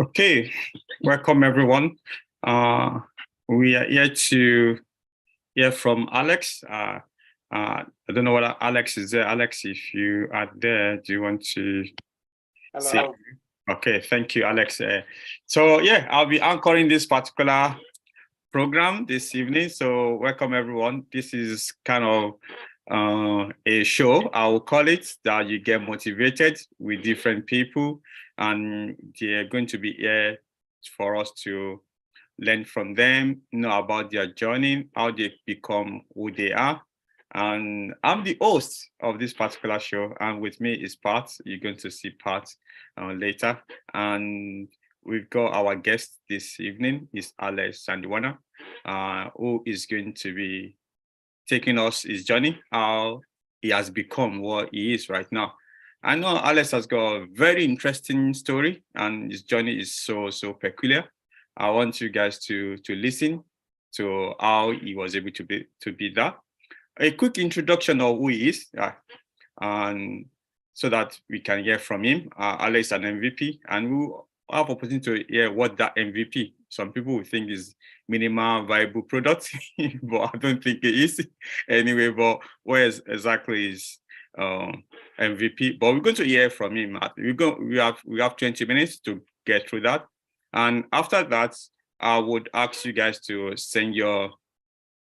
Okay, welcome everyone. We are here to hear from Alex. I don't know whether Alex is there. Alex, if you are there, do you want to say? Hello. Okay, thank you, Alex. So yeah, I'll be anchoring this particular program this evening. So welcome everyone. This is kind of a show, I will call it, that you get motivated with different people, and they're going to be here for us to learn from them, know about their journey, how they become who they are. And I'm the host of this particular show, and with me is Pat. You're going to see Pat later. And we've got our guest this evening is Alex Sandiwana, who is going to be taking us his journey, how he has become what he is right now. I know Alex has got a very interesting story, and his journey is so peculiar. I want you guys to listen to how he was able to be that. A quick introduction of who he is, and so that we can hear from him. Alex is an MVP, and we'll have opportunity to hear what that MVP. Some people will think is minimal viable product, but I don't think it is anyway. But where exactly is MVP? But we're going to hear from him. We have 20 minutes to get through that, and after that, I would ask you guys to send your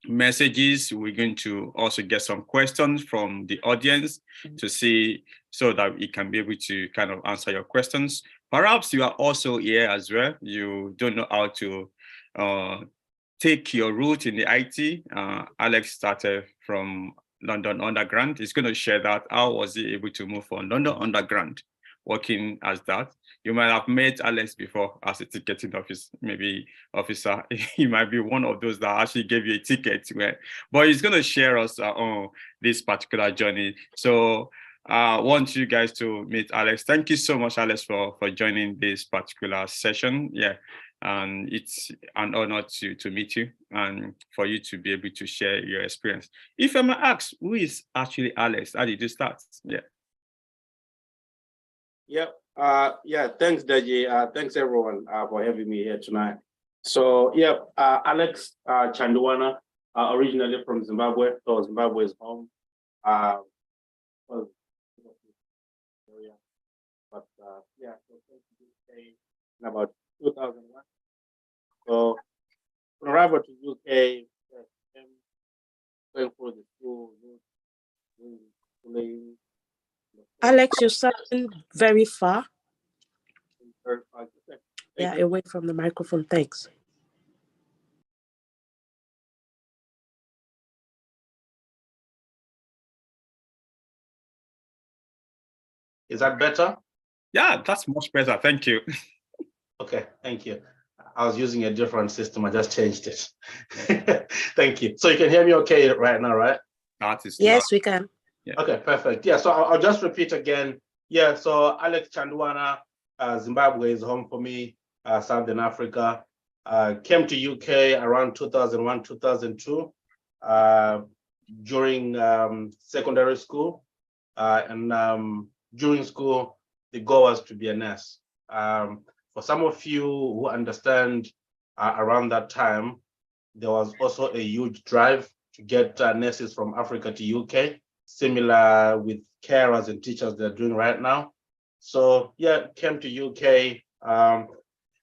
messages. We're going to also get some questions from the audience to see, so that we can be able to kind of answer your questions. Perhaps you are also here as well. You don't know how to take your route in the IT. Alex started from London Underground. He's going to share that. How was he able to move from London Underground, working as that? You might have met Alex before as a ticketing officer. He might be one of those that actually gave you a ticket. But he's going to share us on this particular journey. So I want you guys to meet Alex. Thank you so much, Alex, for joining this particular session. Yeah, and it's an honor to meet you and for you to be able to share your experience. If I may ask, who is actually Alex? How did you start? Yeah. Thanks, Deji. Thanks everyone for having me here tonight. So Alex Chanduwana, originally from Zimbabwe. So Zimbabwe is home. In about 2001. So when I arrived to UK, going through the school, Alex, you're sounding very far. Yeah, away from the microphone. Thanks. Is that better? Yeah, that's much better. Thank you. Okay, thank you. I was using a different system. I just changed it. Thank you. So you can hear me okay right now, right? That is yes, we can. Yeah. Okay, perfect. Yeah, so I'll just repeat again. Yeah, so Alex Chanduwana, Zimbabwe is home for me, Southern Africa. Came to UK around 2001, 2002 during secondary school. And during school, the goal was to be a nurse. For some of you who understand, around that time, there was also a huge drive to get nurses from Africa to UK, similar with carers and teachers they're doing right now. So yeah, came to UK.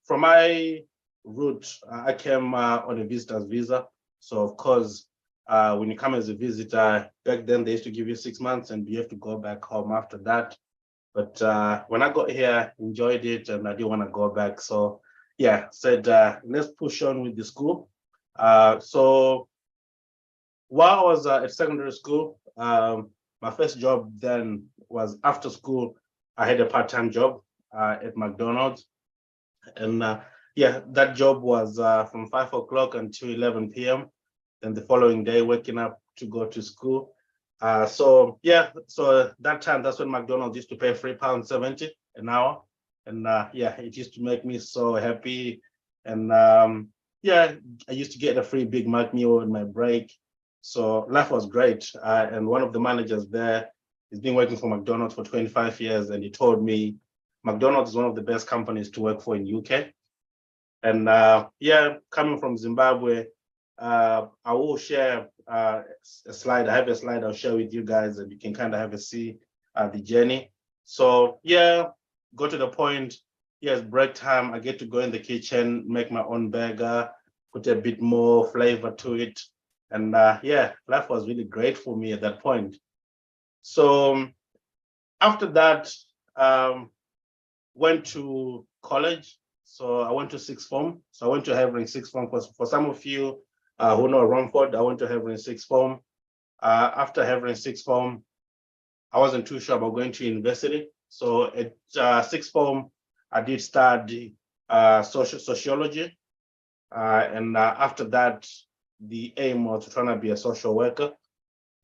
From my route, I came on a visitor's visa. So of course, when you come as a visitor, back then they used to give you 6 months and you have to go back home after that. But when I got here, enjoyed it and I didn't want to go back. So yeah, said, let's push on with the school. So while I was at secondary school, my first job then was after school. I had a part-time job at McDonald's. And that job was from 5 o'clock until 11 p.m. Then the following day, waking up to go to school. So that time, that's when McDonald's used to pay £3.70 an hour. And it used to make me so happy. And I used to get a free Big Mac meal in my break. So life was great. And one of the managers there, he's been working for McDonald's for 25 years. And he told me, McDonald's is one of the best companies to work for in UK. And yeah, coming from Zimbabwe, I will share a slide. I have a slide I'll share with you guys, and you can kind of have a see the journey. So yeah, go to the point. Yes, break time. I get to go in the kitchen, make my own burger, put a bit more flavor to it. And yeah, life was really great for me at that point. So after that, went to college. So I went to sixth form. So I went to Havering sixth form. For some of you who know Romford, I went to Havering sixth form. After Havering sixth form, I wasn't too sure about going to university. So at sixth form, I did study sociology. And after that, the aim was to try to be a social worker.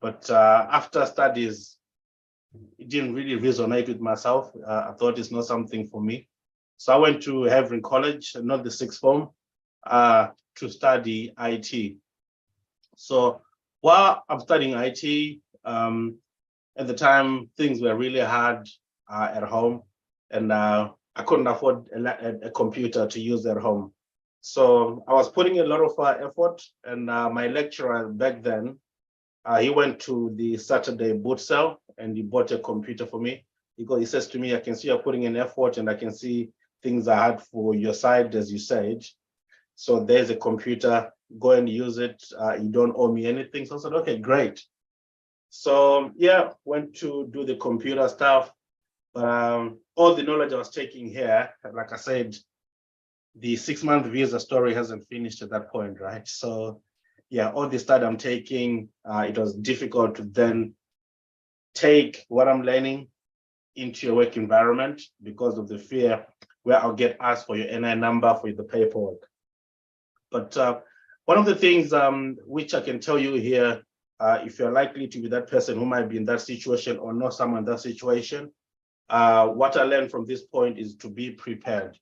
But after studies, it didn't really resonate with myself. I thought it's not something for me. So I went to Havering College, not the sixth form, to study IT. So while I'm studying IT, at the time, things were really hard at home, and I couldn't afford a computer to use at home. So I was putting a lot of effort, and my lecturer back then, he went to the Saturday boot sale and he bought a computer for me, because he says to me, I can see you're putting in effort and I can see things are hard for your side, as you said. So there's a computer, go and use it. You don't owe me anything. So I said, okay, great. So yeah, went to do the computer stuff. All the knowledge I was taking here, like I said, the 6-month visa story hasn't finished at that point, right? So yeah, all the stuff I'm taking, it was difficult to then take what I'm learning into your work environment because of the fear where I'll get asked for your NI number for the paperwork. But one of the things which I can tell you here, if you're likely to be that person who might be in that situation or know someone in that situation, what I learned from this point is to be prepared.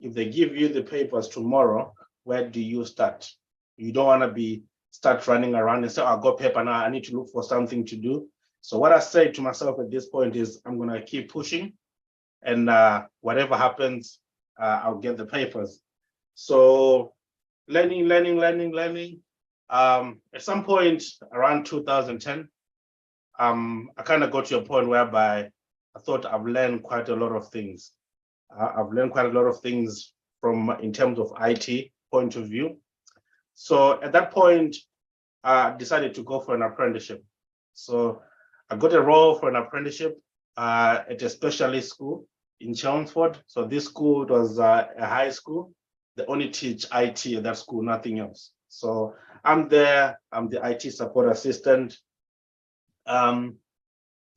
If they give you the papers tomorrow, where do you start? You don't want to start running around and say, oh, I got paper now, I need to look for something to do. So what I say to myself at this point is I'm going to keep pushing, and whatever happens, I'll get the papers. So learning. At some point around 2010, I kind of got to a point whereby I thought I've learned quite a lot of things. I've learned quite a lot of things in terms of IT point of view. So at that point, I decided to go for an apprenticeship. So I got a role for an apprenticeship at a specialist school in Chelmsford. So this school was a high school. They only teach IT at that school, nothing else. So I'm there, I'm the IT support assistant. The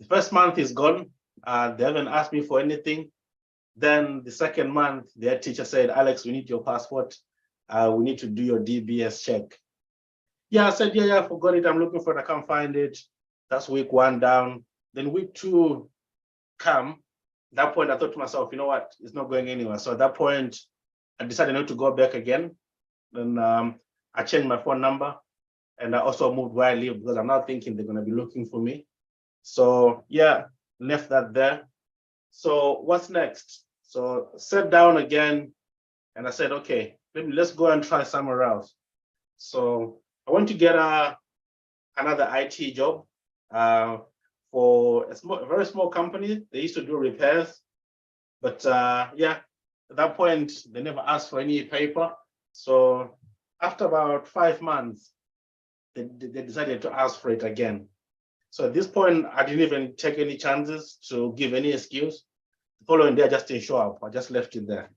first month is gone. They haven't asked me for anything. Then the second month, their teacher said, Alex, we need your passport. We need to do your DBS check. Yeah, I said, yeah, I forgot it. I'm looking for it. I can't find it. That's week 1 down. Then week 2 come. At that point, I thought to myself, you know what? It's not going anywhere. So at that point, I decided not to go back again. Then I changed my phone number, and I also moved where I live because I'm now thinking they're going to be looking for me. So yeah, left that there. So what's next? So sat down again, and I said, okay, let's go and try somewhere else. So I went to get another IT job for a very small company. They used to do repairs, but yeah, at that point, they never asked for any paper. So after about 5 months, they decided to ask for it again. So at this point, I didn't even take any chances to give any excuse. The following day, I just didn't show up. I just left it there.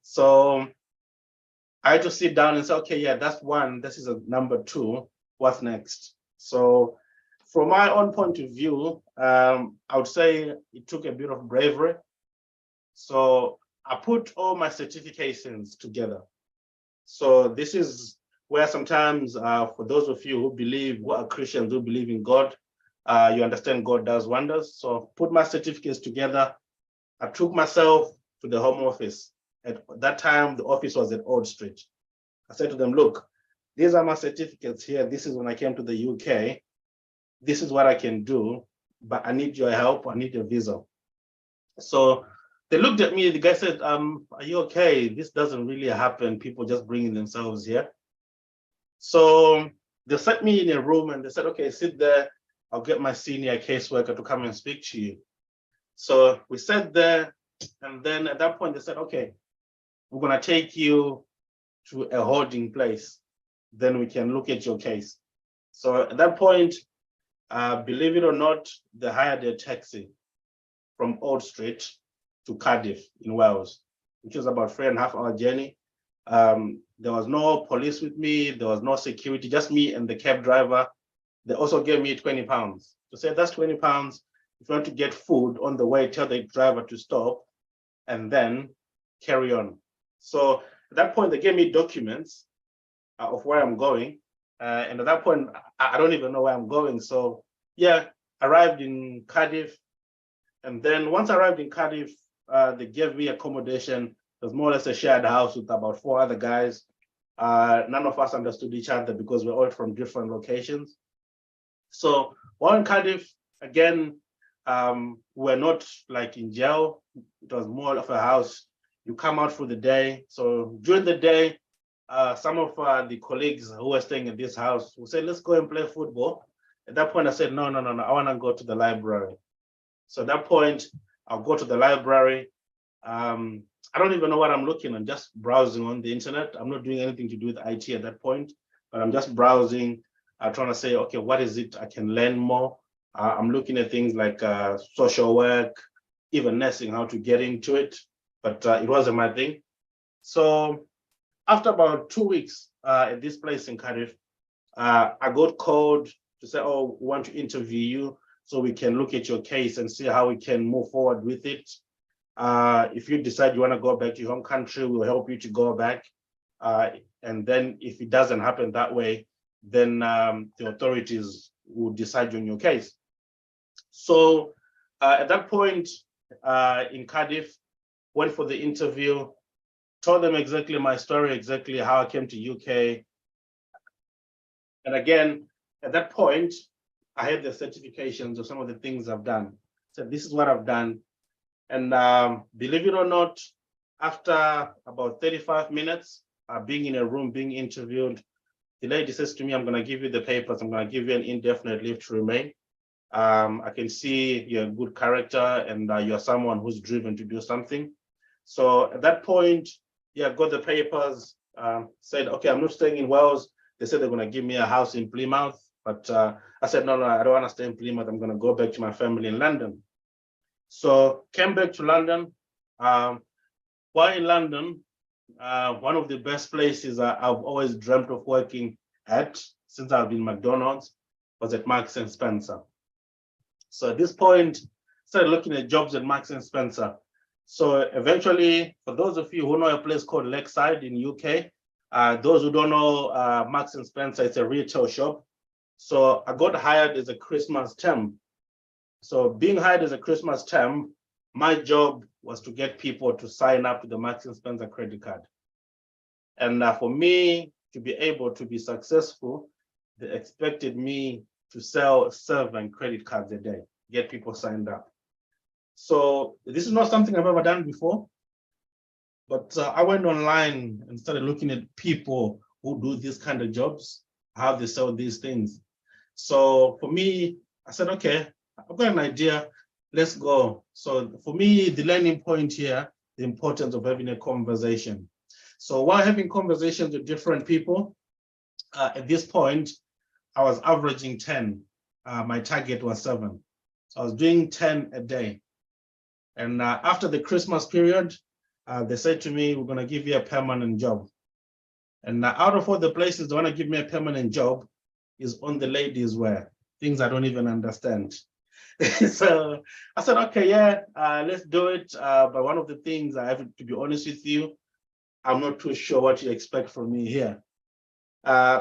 So I had to sit down and say, okay, yeah, that's one. This is a number 2. What's next? So from my own point of view, I would say it took a bit of bravery. So I put all my certifications together. So this is where sometimes for those of you who are Christians, who believe in God, you understand God does wonders. So put my certificates together. I took myself to the Home Office. At that time, the office was at Old Street. I said to them, look, these are my certificates here. This is when I came to the UK. This is what I can do, but I need your help. I need your visa. So they looked at me, the guy said, are you okay? This doesn't really happen. People just bringing themselves here. So they set me in a room and they said, okay, sit there. I'll get my senior caseworker to come and speak to you. So we sat there, and then at that point they said, okay, we're gonna take you to a holding place. Then we can look at your case. So at that point, believe it or not, they hired a taxi from Old Street to Cardiff in Wales, which was about 3.5-hour journey. There was no police with me, there was no security, just me and the cab driver. They also gave me 20 pounds to say that's 20 pounds. If you want to get food on the way, tell the driver to stop and then carry on. So at that point, they gave me documents of where I'm going. And at that point, I don't even know where I'm going. So yeah, arrived in Cardiff. And then once I arrived in Cardiff, they gave me accommodation. It was more or less a shared house with about 4 other guys. None of us understood each other because we're all from different locations. So while in Cardiff, again, we're not like in jail. It was more of a house. You come out for the day. So during the day, some of the colleagues who were staying in this house will say, let's go and play football. At that point, I said, no, I want to go to the library. So at that point, I'll go to the library. I don't even know what I'm looking. I'm just browsing on the internet. I'm not doing anything to do with IT at that point, but I'm just browsing, trying to say, okay, what is it I can learn more? I'm looking at things like social work, even nursing, how to get into it, but it wasn't my thing. So after about 2 weeks at this place in Cardiff, I got called to say, oh, we want to interview you so we can look at your case and see how we can move forward with it. If you decide you want to go back to your home country, we'll help you to go back. And then if it doesn't happen that way, then the authorities will decide on your case. So at that point in Cardiff, went for the interview, told them exactly my story, exactly how I came to UK. And again, at that point, I had the certifications of some of the things I've done. So this is what I've done. And believe it or not, after about 35 minutes, being in a room, being interviewed, the lady says to me, I'm going to give you the papers. I'm going to give you an indefinite leave to remain. I can see you're a good character and you're someone who's driven to do something. So at that point, yeah, got the papers, said, okay, I'm not staying in Wales. They said they're going to give me a house in Plymouth. But I said, no, I don't want to stay in Plymouth. I'm going to go back to my family in London. So came back to London. While in London, one of the best places I've always dreamt of working at since I've been McDonald's was at Marks and Spencer. So at this point, started looking at jobs at Marks and Spencer. So eventually, for those of you who know a place called Lakeside in UK, those who don't know Marks and Spencer, it's a retail shop. So I got hired as a Christmas temp. So being hired as a Christmas temp, my job was to get people to sign up to the Marks and Spencer credit card. And for me to be able to be successful, they expected me to sell 7 credit cards a day, get people signed up. So this is not something I've ever done before, but I went online and started looking at people who do these kind of jobs, how they sell these things. So for me, I said, okay, I've got an idea, let's go. So for me, the learning point here, the importance of having a conversation. So while having conversations with different people, at this point, I was averaging 10. My target was 7. So I was doing 10 a day. And after the Christmas period, they said to me, we're going to give you a permanent job. And out of all the places they want to give me a permanent job is on the ladies' wear, things I don't even understand. So I said, okay, yeah, let's do it. But one of the things I have to be honest with you, I'm not too sure what you expect from me here.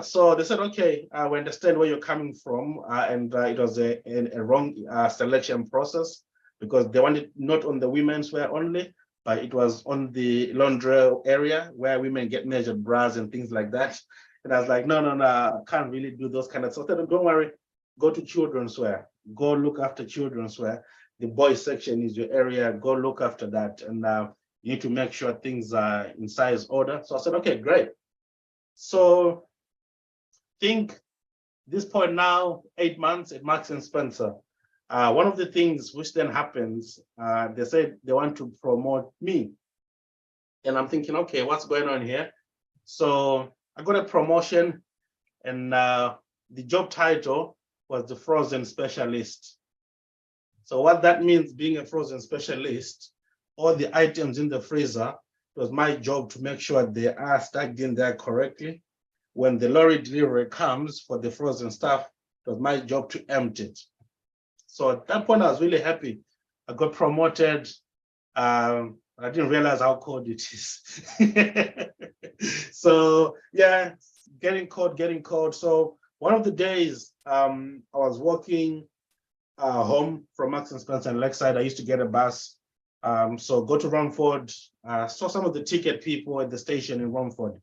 So they said, okay, we understand where you're coming from. And it was a wrong selection process because they wanted not on the women's wear only, but it was on the laundry area where women get measured bras and things like that. And I was like, no, I can't really do those kind of stuff. So don't worry, go to children's wear, go look after children's wear. the boys section is your area. Go look after that. And you need to make sure things are in size order. So I said, okay, great. So think this point now, 8 months at Marks and Spencer. One of the things which then happens, they said they want to promote me. And I'm thinking, okay, what's going on here? So I got a promotion, and the job title was the frozen specialist. So what that means, being a frozen specialist, all the items in the freezer, it was my job to make sure they are stacked in there correctly. When the lorry delivery comes for the frozen stuff, it was my job to empty it. So at that point, I was really happy. I got promoted. I didn't realize how cold it is. So yeah, getting cold. So one of the days, I was walking home from Marks and Spencer and Lakeside. I used to get a bus. So go to Romford, saw some of the ticket people at the station in Romford.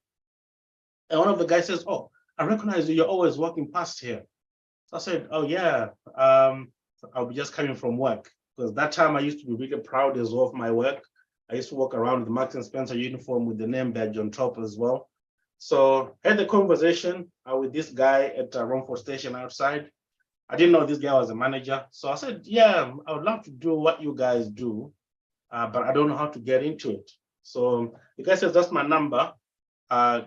And one of the guys says, oh, I recognize you, you're always walking past here. So I said, oh yeah, I'll be just coming from work. Because that time I used to be really proud as well of my work. I used to walk around with the Marks and Spencer uniform with the name badge on top as well. So I had the conversation with this guy at Romford station outside. I didn't know this guy was a manager. So I said, yeah, I would love to do what you guys do, but I don't know how to get into it. So the guy says, that's my number.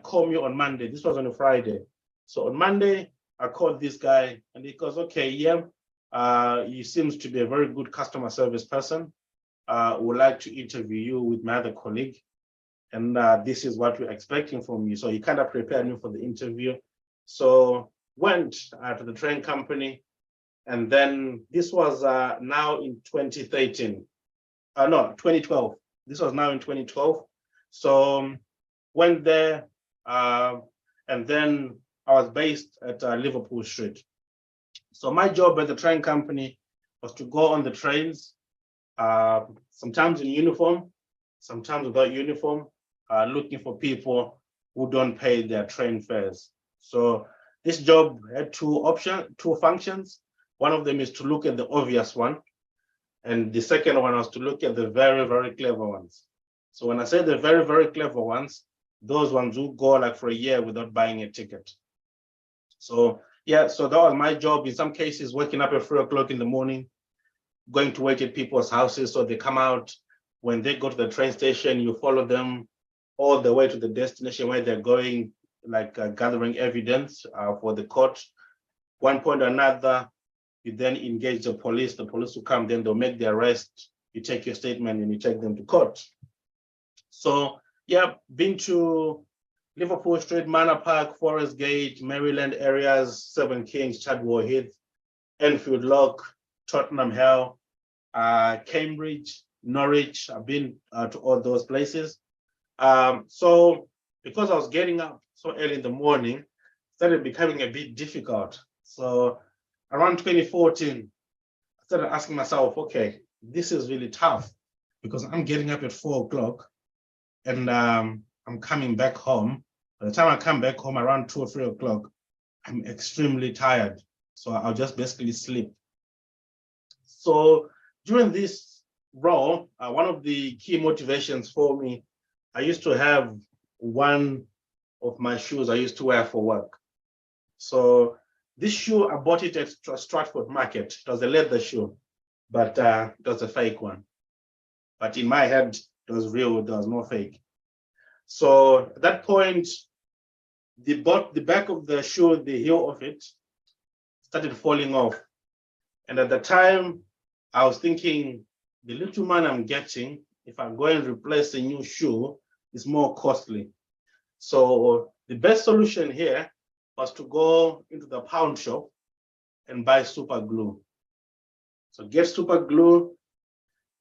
Call me on Monday. This was on a Friday. So on Monday, I called this guy and he goes, okay, yeah, he seems to be a very good customer service person. Would like to interview you with my other colleague. And this is what we're expecting from you. So he kind of prepared me for the interview. So went to the train company. And then this was now in 2013. No, 2012. This was now in 2012. So went there, and then I was based at Liverpool Street. So my job at the train company was to go on the trains, sometimes in uniform, sometimes without uniform, looking for people who don't pay their train fares. So this job had two functions. One of them is to look at the obvious one, and the second one was to look at the very, very clever ones. So when I say the very, very clever ones, those ones who go like for a year without buying a ticket. So yeah, so that was my job. In some cases, waking up at 3 o'clock in the morning, going to wait at people's houses so they come out. When they go to the train station, you follow them all the way to the destination where they're going, like gathering evidence for the court. One point or another, you then engage the police will come, then they'll make the arrest, you take your statement and you take them to court. So yeah, been to Liverpool Street, Manor Park, Forest Gate, Maryland areas, Seven Kings, Chadwell Heath, Enfield Lock, Tottenham Hale, Cambridge, Norwich. I've been to all those places. So because I was getting up so early in the morning, it started becoming a bit difficult. So around 2014, I started asking myself, okay, this is really tough because I'm getting up at 4 o'clock and I'm coming back home. By the time I come back home around 2 or 3 o'clock, I'm extremely tired. So I'll just basically sleep. So during this role, one of the key motivations for me, I used to have one of my shoes I used to wear for work. So this shoe, I bought it at Stratford Market. It was a leather shoe, but it was a fake one. But in my head, it was real, there was no fake. So at that point, the back of the shoe, the heel of it, started falling off. And at the time, I was thinking, the little man I'm getting, if I go and replace a new shoe, is more costly. So the best solution here was to go into the pound shop and buy super glue. So get super glue,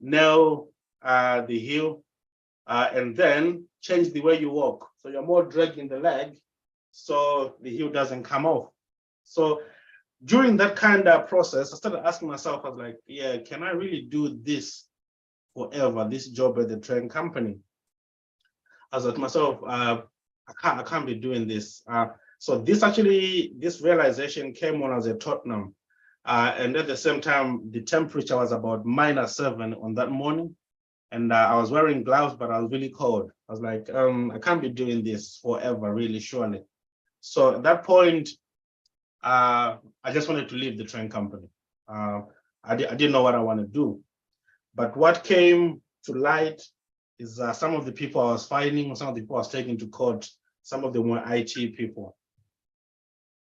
nail the heel, and then change the way you walk. So you're more dragging the leg, so the heel doesn't come off. So during that kind of process, I started asking myself, I was like, yeah, can I really do this forever, this job at the train company? I was like to myself, I can't be doing this. So this realization came when I was at Tottenham. And at the same time, the temperature was about -7 on that morning. And I was wearing gloves, but I was really cold. I was like, I can't be doing this forever, really, surely. So at that point, I just wanted to leave the train company. I didn't know what I want to do. But what came to light is some of the people I was finding, some of the people I was taking to court, some of them were IT people.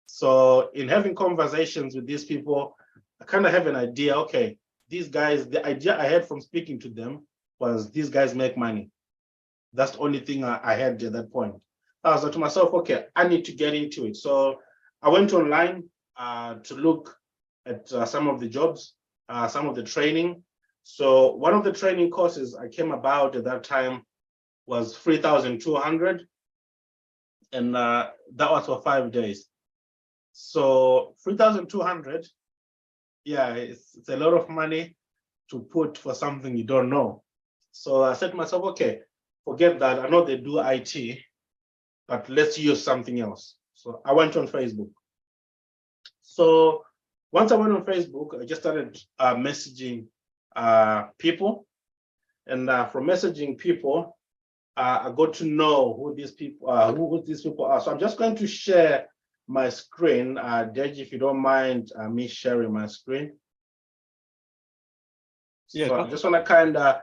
So in having conversations with these people, I kind of have an idea, okay, these guys, the idea I had from speaking to them was these guys make money. That's the only thing I had at that point. I was like to myself, okay, I need to get into it. So I went online to look at some of the jobs, some of the training. So one of the training courses I came about at that time was 3,200. And that was for 5 days. So 3,200, yeah, it's a lot of money to put for something you don't know. So I said to myself, okay, forget that. I know they do IT, but let's use something else. So I went on Facebook. So once I went on Facebook, I just started messaging people. And from messaging people, I got to know who these people are. So I'm just going to share my screen. Deji, if you don't mind me sharing my screen. Yeah, so I just want to kind of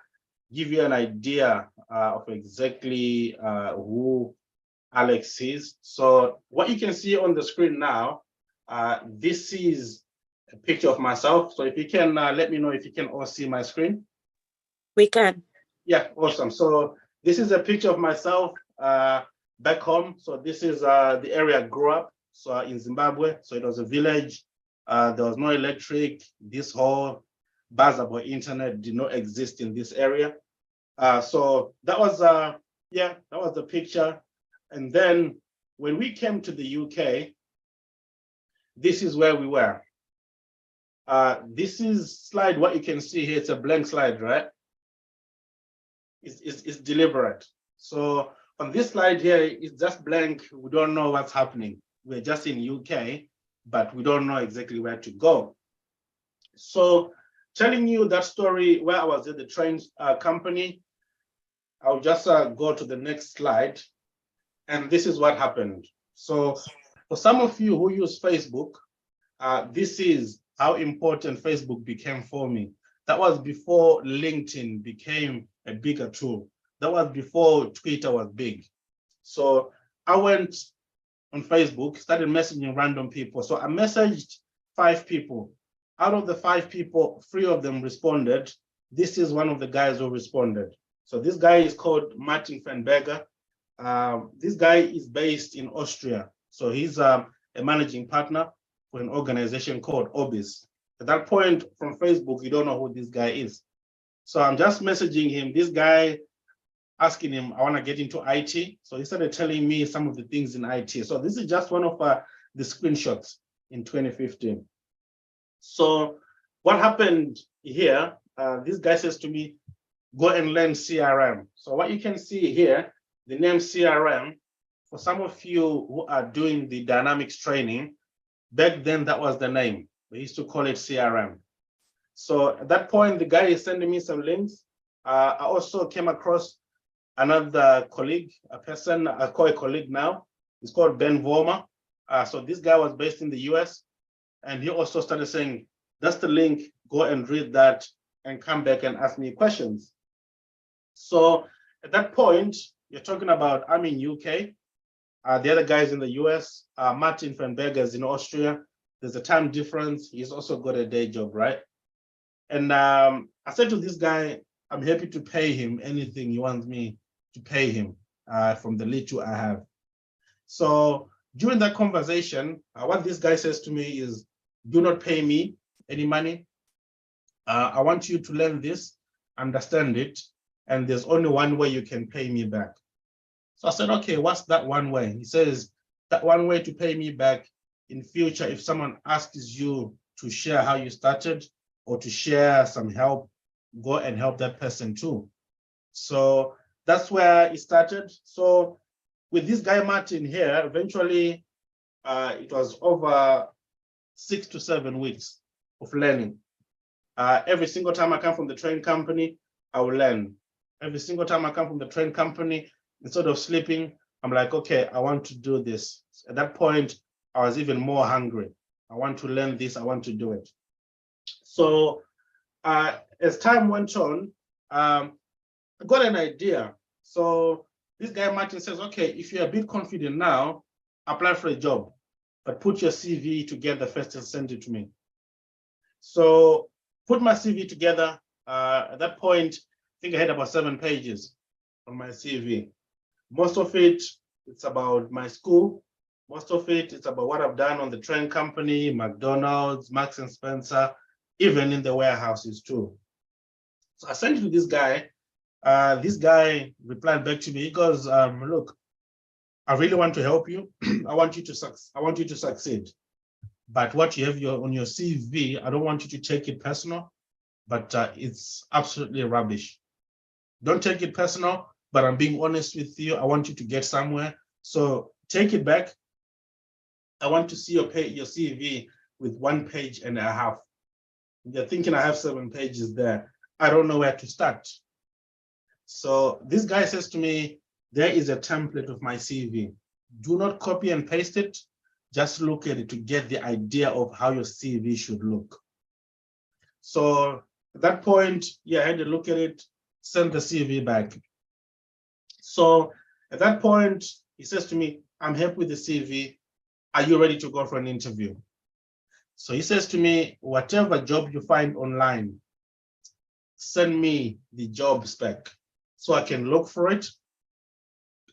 give you an idea of exactly who Alex is. So what you can see on the screen now, this is a picture of myself. So if you can let me know if you can all see my screen. We can. Yeah, awesome. So this is a picture of myself back home. So this is the area I grew up, so in Zimbabwe. So it was a village. There was no electric. This whole buzz about internet did not exist in this area. So that was that was the picture. And then when we came to the UK, this is where we were. This is slide, what you can see here, it's a blank slide, right? It's deliberate. So on this slide here, it's just blank. We don't know what's happening. We're just in UK, but we don't know exactly where to go. So telling you that story where I was at the train company, I'll just go to the next slide. And this is what happened. So for some of you who use Facebook, this is how important Facebook became for me. That was before LinkedIn became a bigger tool. That was before Twitter was big. So I went on Facebook, started messaging random people. So I messaged 5 people. Out of the 5 people, 3 of them responded. This is one of the guys who responded. So this guy is called Martin van Berger. This guy is based in Austria. So he's a managing partner for an organization called Orbis. At that point from Facebook, you don't know who this guy is. So I'm just messaging him, this guy, asking him, I want to get into IT. So he started telling me some of the things in IT. So this is just one of the screenshots in 2015. So what happened here, this guy says to me, go and learn CRM. So what you can see here, the name CRM, for some of you who are doing the dynamics training, back then that was the name. We used to call it CRM. So at that point, the guy is sending me some links. I also came across another colleague, a person I call a colleague now. He's called Ben Vormer. So this guy was based in the US, and he also started saying, that's the link, go and read that and come back and ask me questions. So at that point, you're talking about, I'm in UK, the other guys in the US, Martin van Berger is in Austria. There's a time difference. He's also got a day job, right? And I said to this guy, I'm happy to pay him anything he wants me to pay him from the little I have. So during that conversation, what this guy says to me is, do not pay me any money. I want you to learn this, understand it, and there's only one way you can pay me back. So I said, okay, what's that one way? He says, that one way to pay me back in future, if someone asks you to share how you started or to share some help, go and help that person too. So that's where it started. So with this guy, Martin here, eventually it was over 6 to 7 weeks. of learning. Every single time I come from the train company, I will learn. Every single time I come from the train company, instead of sleeping, I'm like, okay, I want to do this. At that point, I was even more hungry. I want to learn this, I want to do it. So as time went on, I got an idea. So this guy, Martin, says, okay, if you're a bit confident now, apply for a job, but put your CV together first and send it to me. So put my CV together. At that point, I think I had about 7 pages on my CV. Most of it, it's about my school. Most of it, it's about what I've done on the train company, McDonald's, Marks and Spencer, even in the warehouses too. So I sent it to this guy. This guy replied back to me. He goes, look, I really want to help you. I want you to succeed. But what you have on your CV, I don't want you to take it personal, but it's absolutely rubbish. Don't take it personal, but I'm being honest with you. I want you to get somewhere. So take it back. I want to see your CV with 1.5 pages. You're thinking I have 7 pages there. I don't know where to start. So this guy says to me, there is a template of my CV. Do not copy and paste it. Just look at it to get the idea of how your CV should look. So at that point, yeah, I had to look at it, send the CV back. So at that point, he says to me, I'm happy with the CV. Are you ready to go for an interview? So he says to me, whatever job you find online, send me the job spec so I can look for it.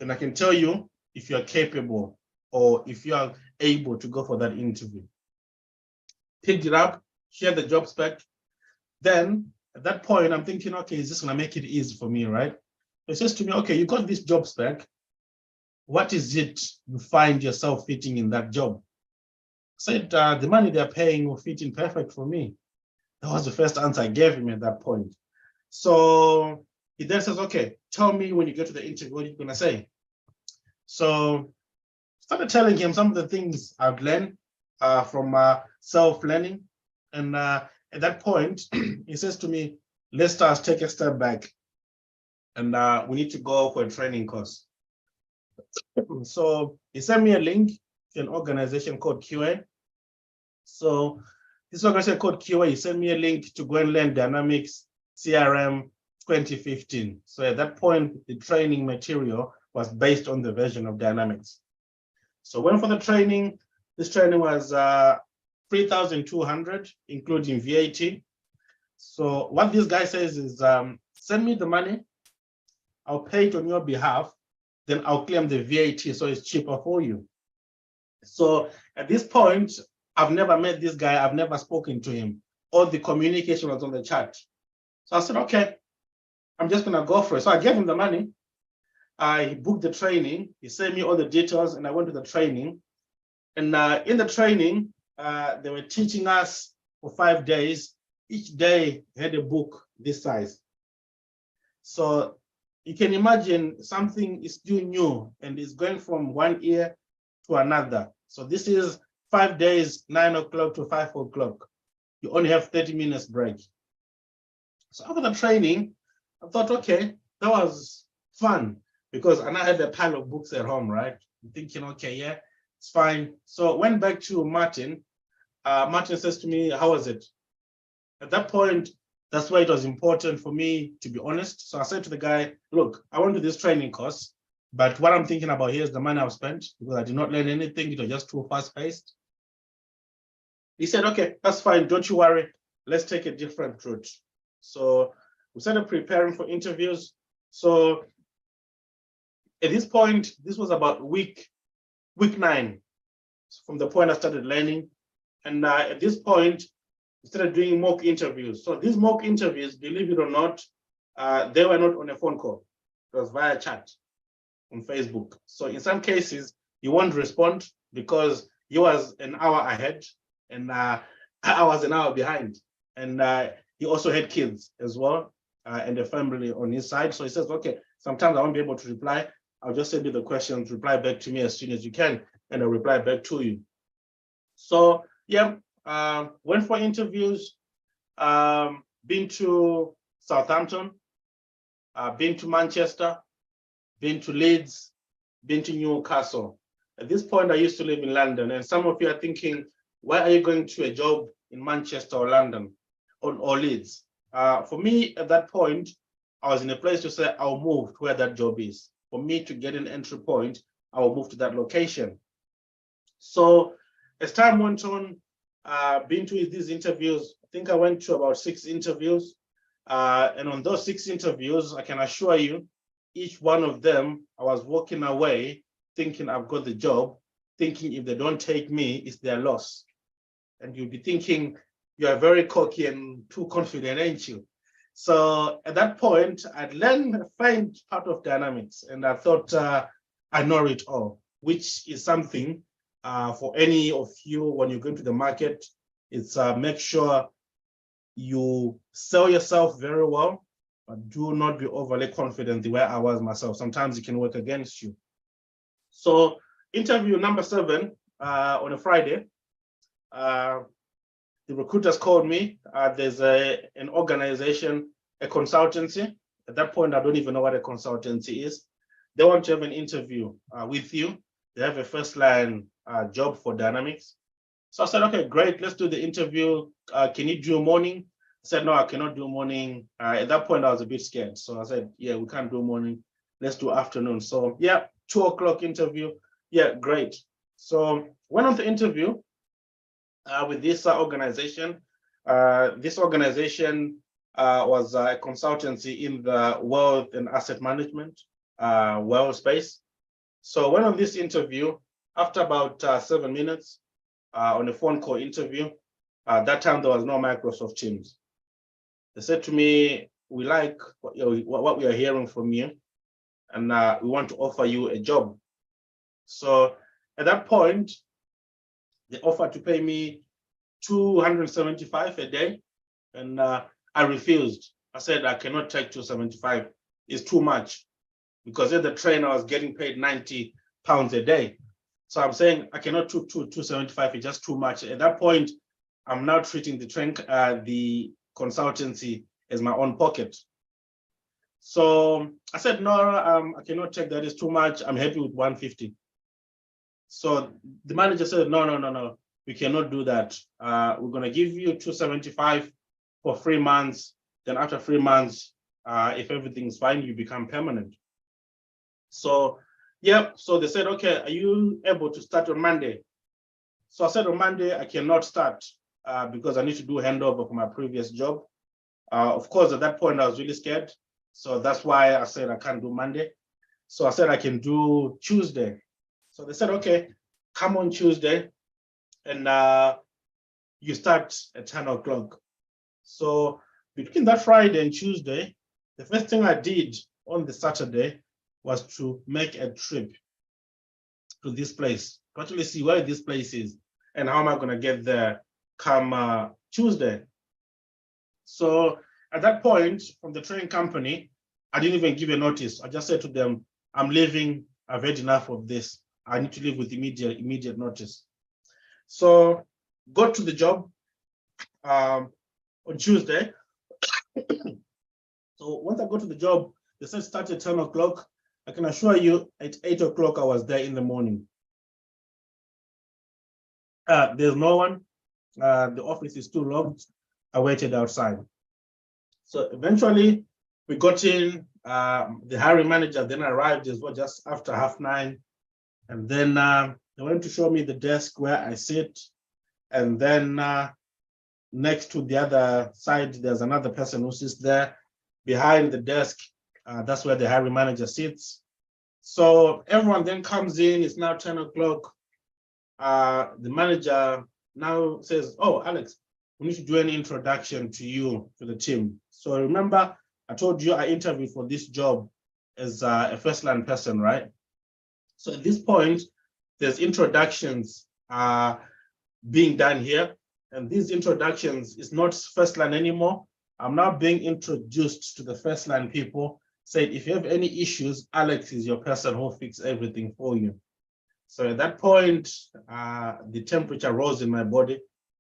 And I can tell you if you're capable or if you are able to go for that interview. Picked it up, share the job spec. Then at that point, I'm thinking, okay, is this gonna make it easy for me, right? It says to me, okay, you got this job spec. What is it you find yourself fitting in that job? I said, the money they're paying will fit in perfect for me. That was the first answer I gave him at that point. So he then says, okay, tell me when you get to the interview, what are you gonna say? So started telling him some of the things I've learned from self-learning. And at that point, he says to me, let's take a step back. And we need to go for a training course. So he sent me a link to an organization called QA. So this organization called QA, he sent me a link to go and learn Dynamics CRM 2015. So at that point, the training material was based on the version of Dynamics. So went for the training. This training was 3,200, including VAT. So what this guy says is, send me the money. I'll pay it on your behalf. Then I'll claim the VAT, so it's cheaper for you. So at this point, I've never met this guy. I've never spoken to him. All the communication was on the chat. So I said, okay, I'm just gonna go for it. So I gave him the money. I booked the training. He sent me all the details and I went to the training. And in the training, they were teaching us for 5 days. Each day had a book this size. So you can imagine something is still new and is going from one ear to another. So this is 5 days, 9 o'clock to 5 o'clock. You only have 30 minutes break. So after the training, I thought, okay, that was fun because I now had a pile of books at home, right? I'm thinking, okay, yeah, it's fine. So I went back to Martin. Martin says to me, how was it? At that point, that's why it was important for me to be honest. So I said to the guy, look, I went to this training course, but what I'm thinking about here is the money I've spent because I did not learn anything. It was just too fast-paced. He said, okay, that's fine. Don't you worry. Let's take a different route. So we started preparing for interviews. So at this point, this was about week 9 from the point I started learning. And at this point, we started doing mock interviews. So these mock interviews, believe it or not, they were not on a phone call. It was via chat on Facebook. So in some cases, you won't respond because he was an hour ahead and I was an hour behind. And he also had kids as well and a family on his side. So he says, okay, sometimes I won't be able to reply. I'll just send you the questions, reply back to me as soon as you can, and I'll reply back to you. So yeah, went for interviews, been to Southampton, been to Manchester, been to Leeds, been to Newcastle. At this point, I used to live in London, and some of you are thinking, why are you going to a job in Manchester or London or Leeds? For me, at that point, I was in a place to say, I'll move to where that job is. For me to get an entry point, I will move to that location. So as time went on, been to these interviews, I think I went to about 6 interviews. And on those 6 interviews, I can assure you, each one of them, I was walking away thinking I've got the job, thinking if they don't take me, it's their loss. And you'll be thinking, you're very cocky and too confident, ain't you? So at that point, I'd learned a faint part of dynamics, and I thought I know it all, which is something for any of you when you go into the market. It's make sure you sell yourself very well, but do not be overly confident the way I was myself. Sometimes it can work against you. So interview number 7 on a Friday, the recruiters called me. There's an organization, a consultancy. At that point, I don't even know what a consultancy is. They want to have an interview with you. They have a first line job for Dynamics. So I said, okay, great, let's do the interview. Can you do morning? I said, no, I cannot do morning. At that point, I was a bit scared. So I said, yeah, we can't do morning. Let's do afternoon. So yeah, 2 o'clock interview. Yeah, great. So went on the interview with this organization. This organization was a consultancy in the wealth and asset management world space. So went on this interview. After about 7 minutes on a phone call interview, that time there was no Microsoft Teams. They said to me, we like what we are hearing from you, and we want to offer you a job. So at that point, they offered to pay me 275 a day, and I refused. I said, I cannot take 275. It's too much, because at the train I was getting paid 90 pounds a day. So I'm saying I cannot do 275. It's just too much. At that point, I'm now treating the consultancy as my own pocket. So I said, no, I cannot take that. It's too much. I'm happy with 150. So the manager said, no, we cannot do that. We're going to give you 275 for 3 months. Then after 3 months, if everything's fine, you become permanent. So yeah, so they said, okay, are you able to start on Monday? So I said on Monday, I cannot start because I need to do handover for my previous job. Of course, at that point, I was really scared. So that's why I said I can't do Monday. So I said I can do Tuesday. So they said, okay, come on Tuesday and you start at 10 o'clock. So between that Friday and Tuesday, the first thing I did on the Saturday was to make a trip to this place, to actually see where this place is and how am I going to get there come Tuesday. So at that point, from the train company, I didn't even give a notice. I just said to them, I'm leaving. I've had enough of this. I need to leave with immediate notice. So got to the job on Tuesday. So once I got to the job, they said start at 10 o'clock. I can assure you at 8 o'clock, I was there in the morning. There's no one. The office is too locked. I waited outside. So eventually we got in. The hiring manager then arrived as well just after 9:30. And then they went to show me the desk where I sit. And then next to the other side, there's another person who sits there. Behind the desk, that's where the hiring manager sits. So everyone then comes in, it's now 10 o'clock. The manager now says, oh, Alex, we need to do an introduction to you, to the team. So remember, I told you I interviewed for this job as a first-line person, right? So at this point, there's introductions being done here. And these introductions is not first-line anymore. I'm now being introduced to the first-line people, said, if you have any issues, Alex is your person who'll fix everything for you. So at that point, the temperature rose in my body.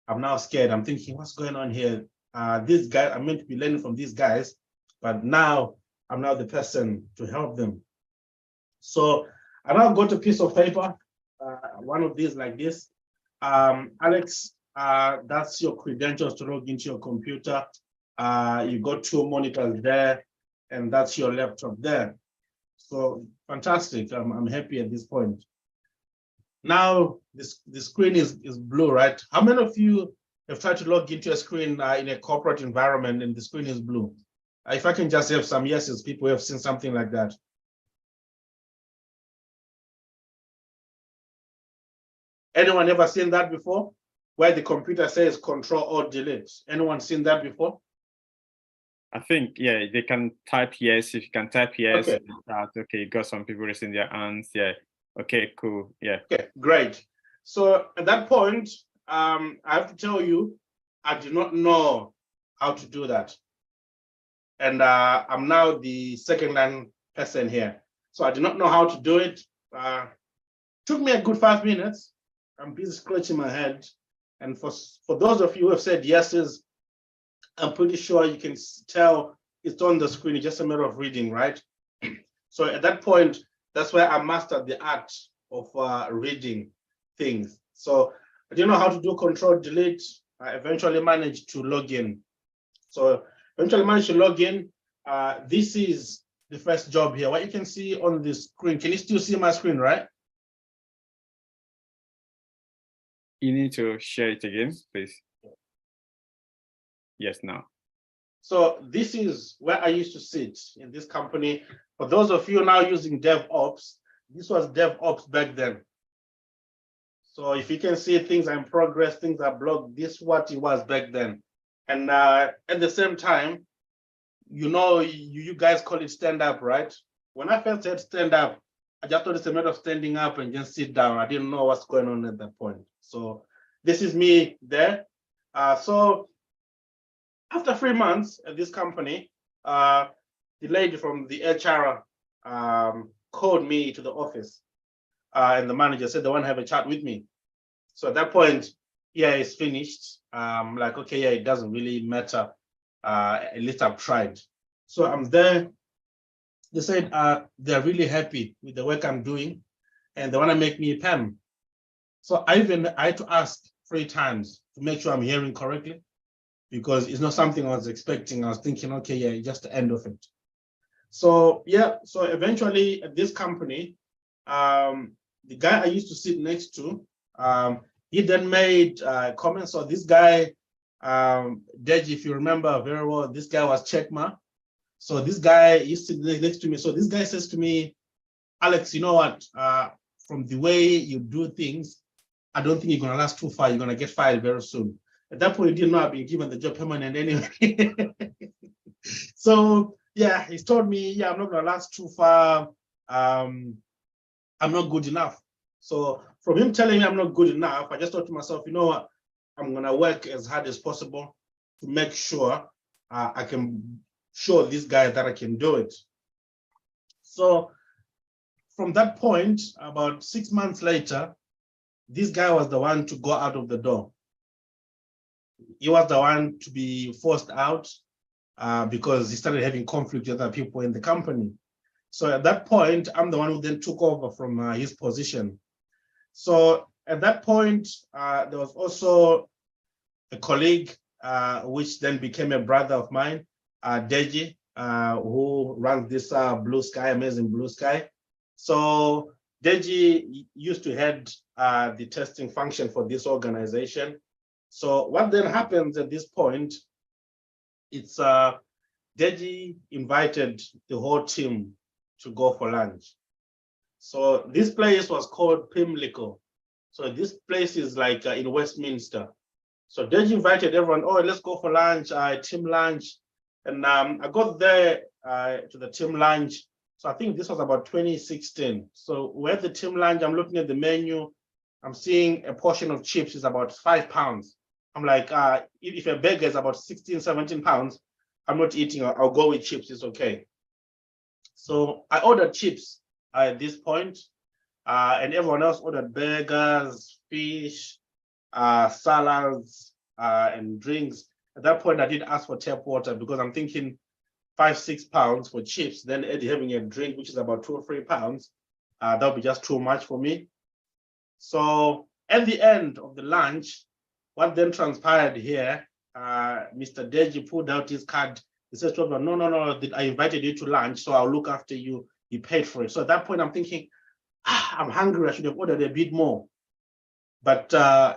I'm now scared. I'm thinking, what's going on here? These guys, I'm meant to be learning from these guys, but now I'm now the person to help them. So I now got a piece of paper, one of these like this. Alex, that's your credentials to log into your computer. You got 2 monitors there, and that's your laptop there. So fantastic. I'm happy at this point. Now the screen is blue, right? How many of you have tried to log into a screen in a corporate environment and the screen is blue? If I can just have some yeses, people have seen something like that. Anyone ever seen that before? Where the computer says Control or Delete. Anyone seen that before? I think, yeah, they can type yes. If you can type yes, Okay. okay, you got some people raising their hands. Yeah. Okay, cool. Yeah. Okay, great. So at that point, I have to tell you, I do not know how to do that. And I'm now the second line person here. So I do not know how to do it. Took me a good 5 minutes. I'm busy scratching my head. And for those of you who have said yeses, I'm pretty sure you can tell it's on the screen. It's just a matter of reading, right? So at that point, that's where I mastered the art of reading things. So I didn't know how to do Control Delete. I eventually managed to log in. So eventually managed to log in. This is the first job here. What you can see on the screen, can you still see my screen, right? You need to share it again, please. Yes, now. So this is where I used to sit in this company. For those of you now using DevOps, this was DevOps back then. So if you can see things are in progress, things are blocked, this is what it was back then. And at the same time, you know, you guys call it stand up, right? When I first said stand up, I just thought it's a matter of standing up and just sit down. I didn't know what's going on at that point. So this is me there. So after 3 months at this company, the lady from the HR called me to the office, and the manager said they want to have a chat with me. So at that point, yeah, it's finished. Like, okay, yeah, it doesn't really matter. At least I've tried. So I'm there. They said they're really happy with the work I'm doing, and they want to make me a PAM. So I had to ask 3 times to make sure I'm hearing correctly, because it's not something I was expecting. I was thinking, okay, yeah, just the end of it. So yeah, so eventually at this company, the guy I used to sit next to, he then made comments. So this guy, Deji, if you remember very well, this guy was Checkma. So this guy used to sit next to me. So this guy says to me, Alex, you know what? From the way you do things, I don't think you're gonna last too far. You're gonna get fired very soon. At that point, he didn't know I've been given the job permanent anyway. So yeah, he's told me, yeah, I'm not gonna last too far. I'm not good enough. So from him telling me I'm not good enough, I just thought to myself, you know what? I'm gonna work as hard as possible to make sure I can show this guy that I can do it. So from that point, about 6 months later, this guy was the one to go out of the door. He was the one to be forced out because he started having conflict with other people in the company. So at that point, I'm the one who then took over from his position. So at that point, there was also a colleague, which then became a brother of mine, Deji, who runs this BlueSky, amazing BlueSky. So Deji used to head the testing function for this organization. So what then happens at this point, it's Deji invited the whole team to go for lunch. So this place was called Pimlico. So this place is like in Westminster. So Deji invited everyone, oh, let's go for lunch, team lunch. And I got there to the team lunch. So I think this was about 2016. So we're at the team lunch, I'm looking at the menu. I'm seeing a portion of chips is about £5. I'm like, if a burger is about 16, 17 pounds, I'm not eating, I'll go with chips, it's okay. So I ordered chips at this point, and everyone else ordered burgers, fish, salads, and drinks. At that point, I did ask for tap water because I'm thinking £5-6 for chips, then having a drink, which is about £2 or £3, that would be just too much for me. So at the end of the lunch, what then transpired here, Mr. Deji pulled out his card. He says to me, no, I invited you to lunch, so I'll look after you. He paid for it. So at that point, I'm thinking, I'm hungry. I should have ordered a bit more. But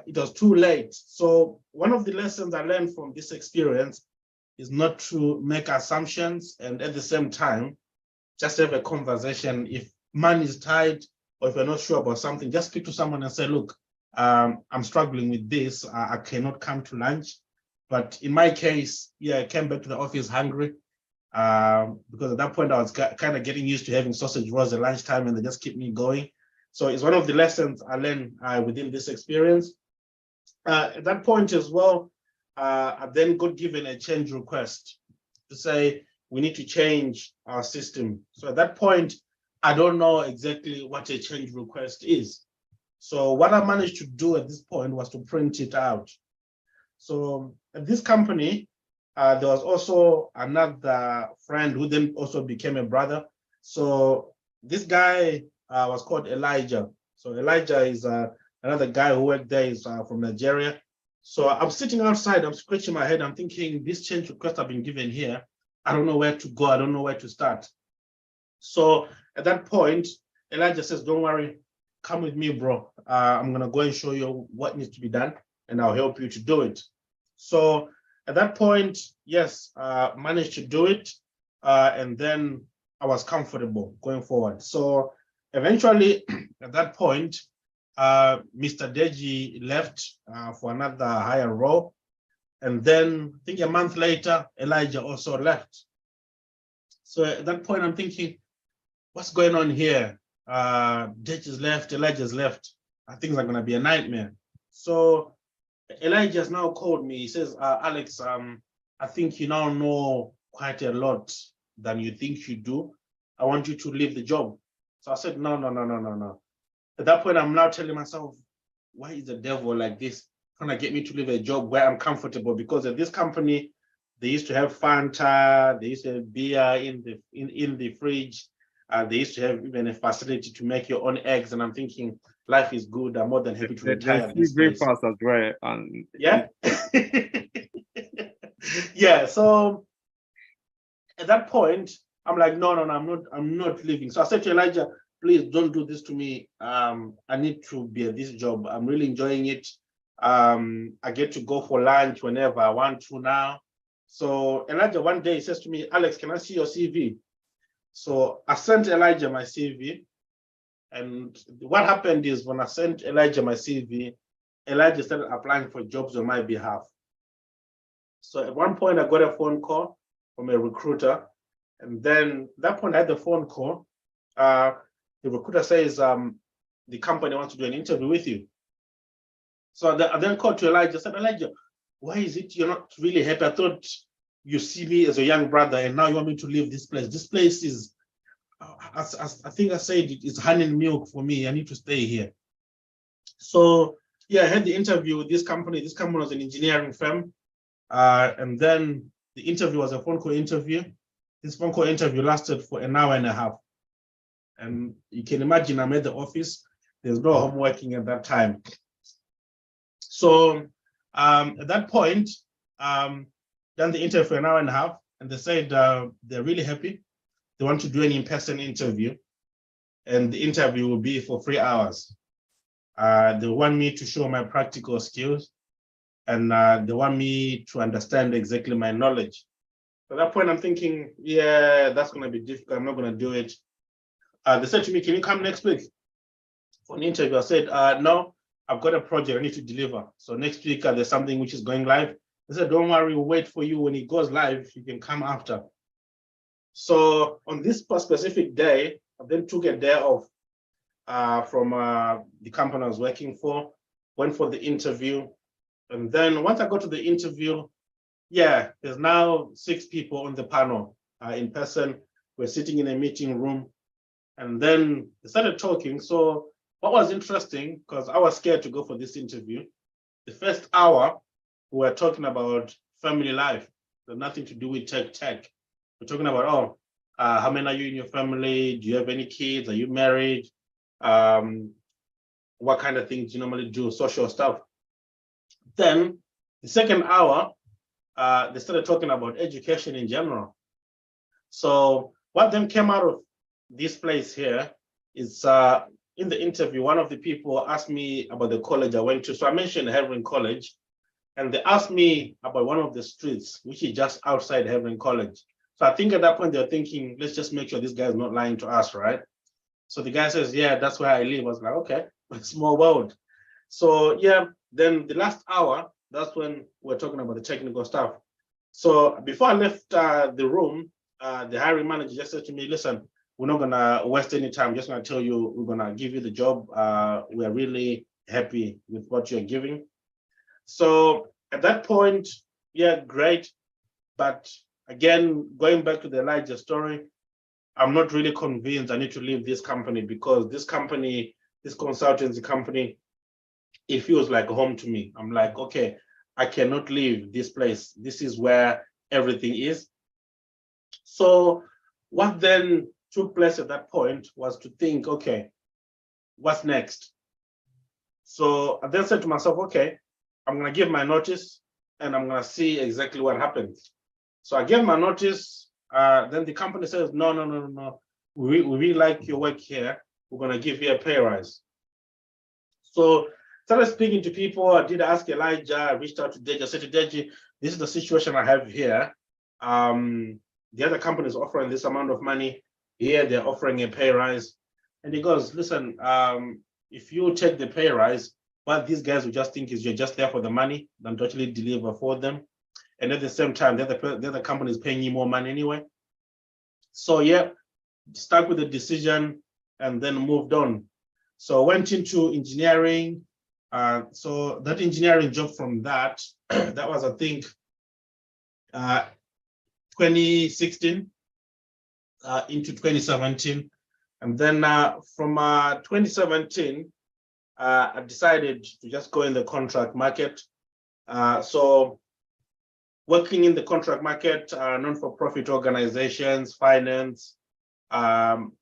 it was too late. So one of the lessons I learned from this experience is not to make assumptions, and at the same time, just have a conversation. If money is tight, or if you're not sure about something, just speak to someone and say, look, I'm struggling with this. I cannot come to lunch. But in my case, yeah, I came back to the office hungry because at that point I was kind of getting used to having sausage rolls at lunchtime, and they just keep me going. So it's one of the lessons I learned within this experience. At that point as well, I then got given a change request to say, we need to change our system. So at that point, I don't know exactly what a change request is. So what I managed to do at this point was to print it out. So at this company, there was also another friend who then also became a brother. So this guy was called Elijah. So Elijah is another guy who worked there, is from Nigeria. So I'm sitting outside, I'm scratching my head, I'm thinking, this change request I've been given here, I don't know where to go, I don't know where to start. So at that point, Elijah says, don't worry, come with me, bro. I'm gonna go and show you what needs to be done, and I'll help you to do it. So at that point, yes, managed to do it, and then I was comfortable going forward. So eventually, at that point, Mr. Deji left for another higher role. And then I think a month later, Elijah also left. So at that point, I'm thinking, what's going on here? Deji's left, Elijah's left. Things are going to be a nightmare. So Elijah's now called me. He says, Alex, I think you now know quite a lot than you think you do. I want you to leave the job. So I said, no. At that point, I'm now telling myself, why is the devil like this trying to get me to leave a job where I'm comfortable? Because at this company, they used to have Fanta, they used to have beer in the fridge. They used to have even a facility to make your own eggs. And I'm thinking, life is good. I'm more than happy to retire at this place. Breakfast as well. And yeah. Yeah. So at that point, I'm like, no, I'm not leaving. So I said to Elijah, please don't do this to me. I need to be at this job. I'm really enjoying it. I get to go for lunch whenever I want to now. So Elijah one day says to me, Alex, can I see your CV? So I sent Elijah my CV. And what happened is when I sent Elijah my CV, Elijah started applying for jobs on my behalf. So at one point I got a phone call from a recruiter. And then at that point I had the phone call. The recruiter says, the company wants to do an interview with you. So I then called to Elijah, said, Elijah, why is it you're not really happy? I thought you see me as a young brother and now you want me to leave this place. This place is, I think I said, it's honey and milk for me. I need to stay here. So yeah, I had the interview with this company. This company was an engineering firm. And then the interview was a phone call interview. This phone call interview lasted for an hour and a half. And you can imagine I'm at the office. There's no home working at that time. So at that point, done the interview for an hour and a half, and they said they're really happy. They want to do an in-person interview, and the interview will be for 3 hours. They want me to show my practical skills, and they want me to understand exactly my knowledge. At that point, I'm thinking, yeah, that's going to be difficult. I'm not going to do it. They said to me, can you come next week for an interview? I said, no, I've got a project I need to deliver. So next week, there's something which is going live. They said, don't worry, we'll wait for you. When it goes live, you can come after. So on this specific day, I then took a day off from the company I was working for, went for the interview. And then once I got to the interview, yeah, there's now 6 people on the panel in person. We're sitting in a meeting room. And then they started talking. So what was interesting, because I was scared to go for this interview, the first hour, we were talking about family life. So nothing to do with tech. We're talking about, oh, how many are you in your family? Do you have any kids? Are you married? What kind of things you normally do, social stuff. Then the second hour, they started talking about education in general. So what then came out of this place here is in the interview, one of the people asked me about the college I went to. So I mentioned Havering College, and they asked me about one of the streets, which is just outside Havering College. So I think at that point they're thinking, let's just make sure this guy is not lying to us, right? So the guy says, yeah, that's where I live. I was like, okay, small world. So yeah, then the last hour, that's when we're talking about the technical stuff. So before I left the room, the hiring manager just said to me, listen, we're not gonna waste any time. Just gonna tell you, we're gonna give you the job. We're really happy with what you're giving. So at that point, yeah, great. But again, going back to the Elijah story, I'm not really convinced I need to leave this company, because this company, this consultancy company, it feels like home to me. I'm like, okay, I cannot leave this place. This is where everything is. So what then took place at that point was to think, okay, what's next? So I then said to myself, okay, I'm gonna give my notice and I'm gonna see exactly what happens. So I gave my notice, then the company says, no. We really like your work here. We're gonna give you a pay rise. So started speaking to people. I did ask Elijah, I reached out to Deji. I said to Deji, this is the situation I have here. The other company is offering this amount of money. Here they're offering a pay rise. And he goes, listen, if you take the pay rise, what these guys will just think is you're just there for the money than to actually deliver for them. And at the same time, the other company is paying you more money anyway. So yeah, stuck with the decision and then moved on. So went into engineering. So that engineering job from that, that was, I think, 2016 into 2017. And then from 2017, I decided to just go in the contract market. So working in the contract market, non-for-profit organizations, finance,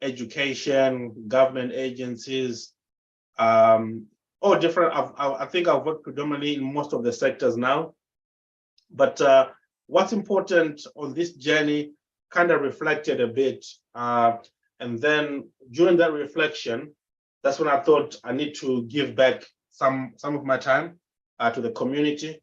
education, government agencies, all different. I think I've worked predominantly in most of the sectors now. But what's important on this journey kind of reflected a bit. And then during that reflection, that's when I thought I need to give back some of my time to the community.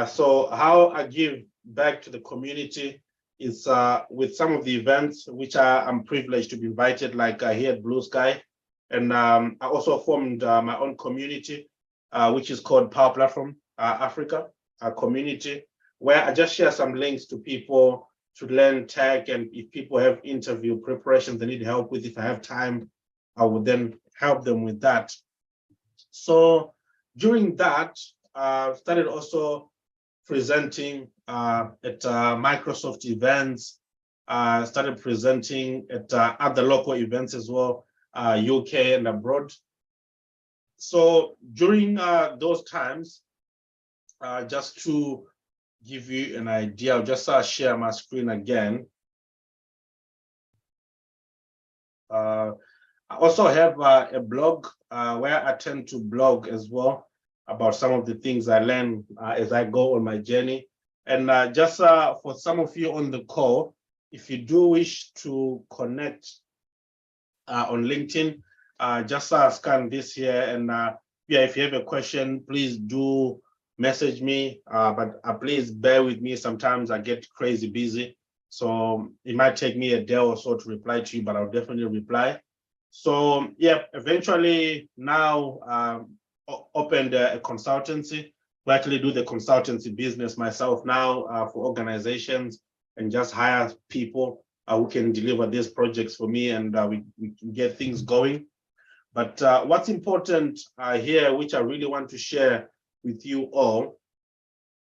So how I give back to the community is with some of the events which I'm privileged to be invited, like here at BlueSky. And I also formed my own community, which is called Power Platform Africa, a community where I just share some links to people to learn tech. And if people have interview preparations they need help with, if I have time, I would then help them with that. So during that, started also presenting at Microsoft events, started presenting at other local events as well, UK and abroad. So during those times, just to give you an idea, I'll just share my screen again. I also have a blog where I tend to blog as well about some of the things I learn as I go on my journey. And just for some of you on the call, if you do wish to connect on LinkedIn, just scan this here. And yeah, if you have a question, please do message me. But please bear with me. Sometimes I get crazy busy. So it might take me a day or so to reply to you, but I'll definitely reply. So yeah, eventually now opened a consultancy. We actually do the consultancy business myself now for organizations, and just hire people who can deliver these projects for me, and we can get things going. But what's important here, which I really want to share with you all,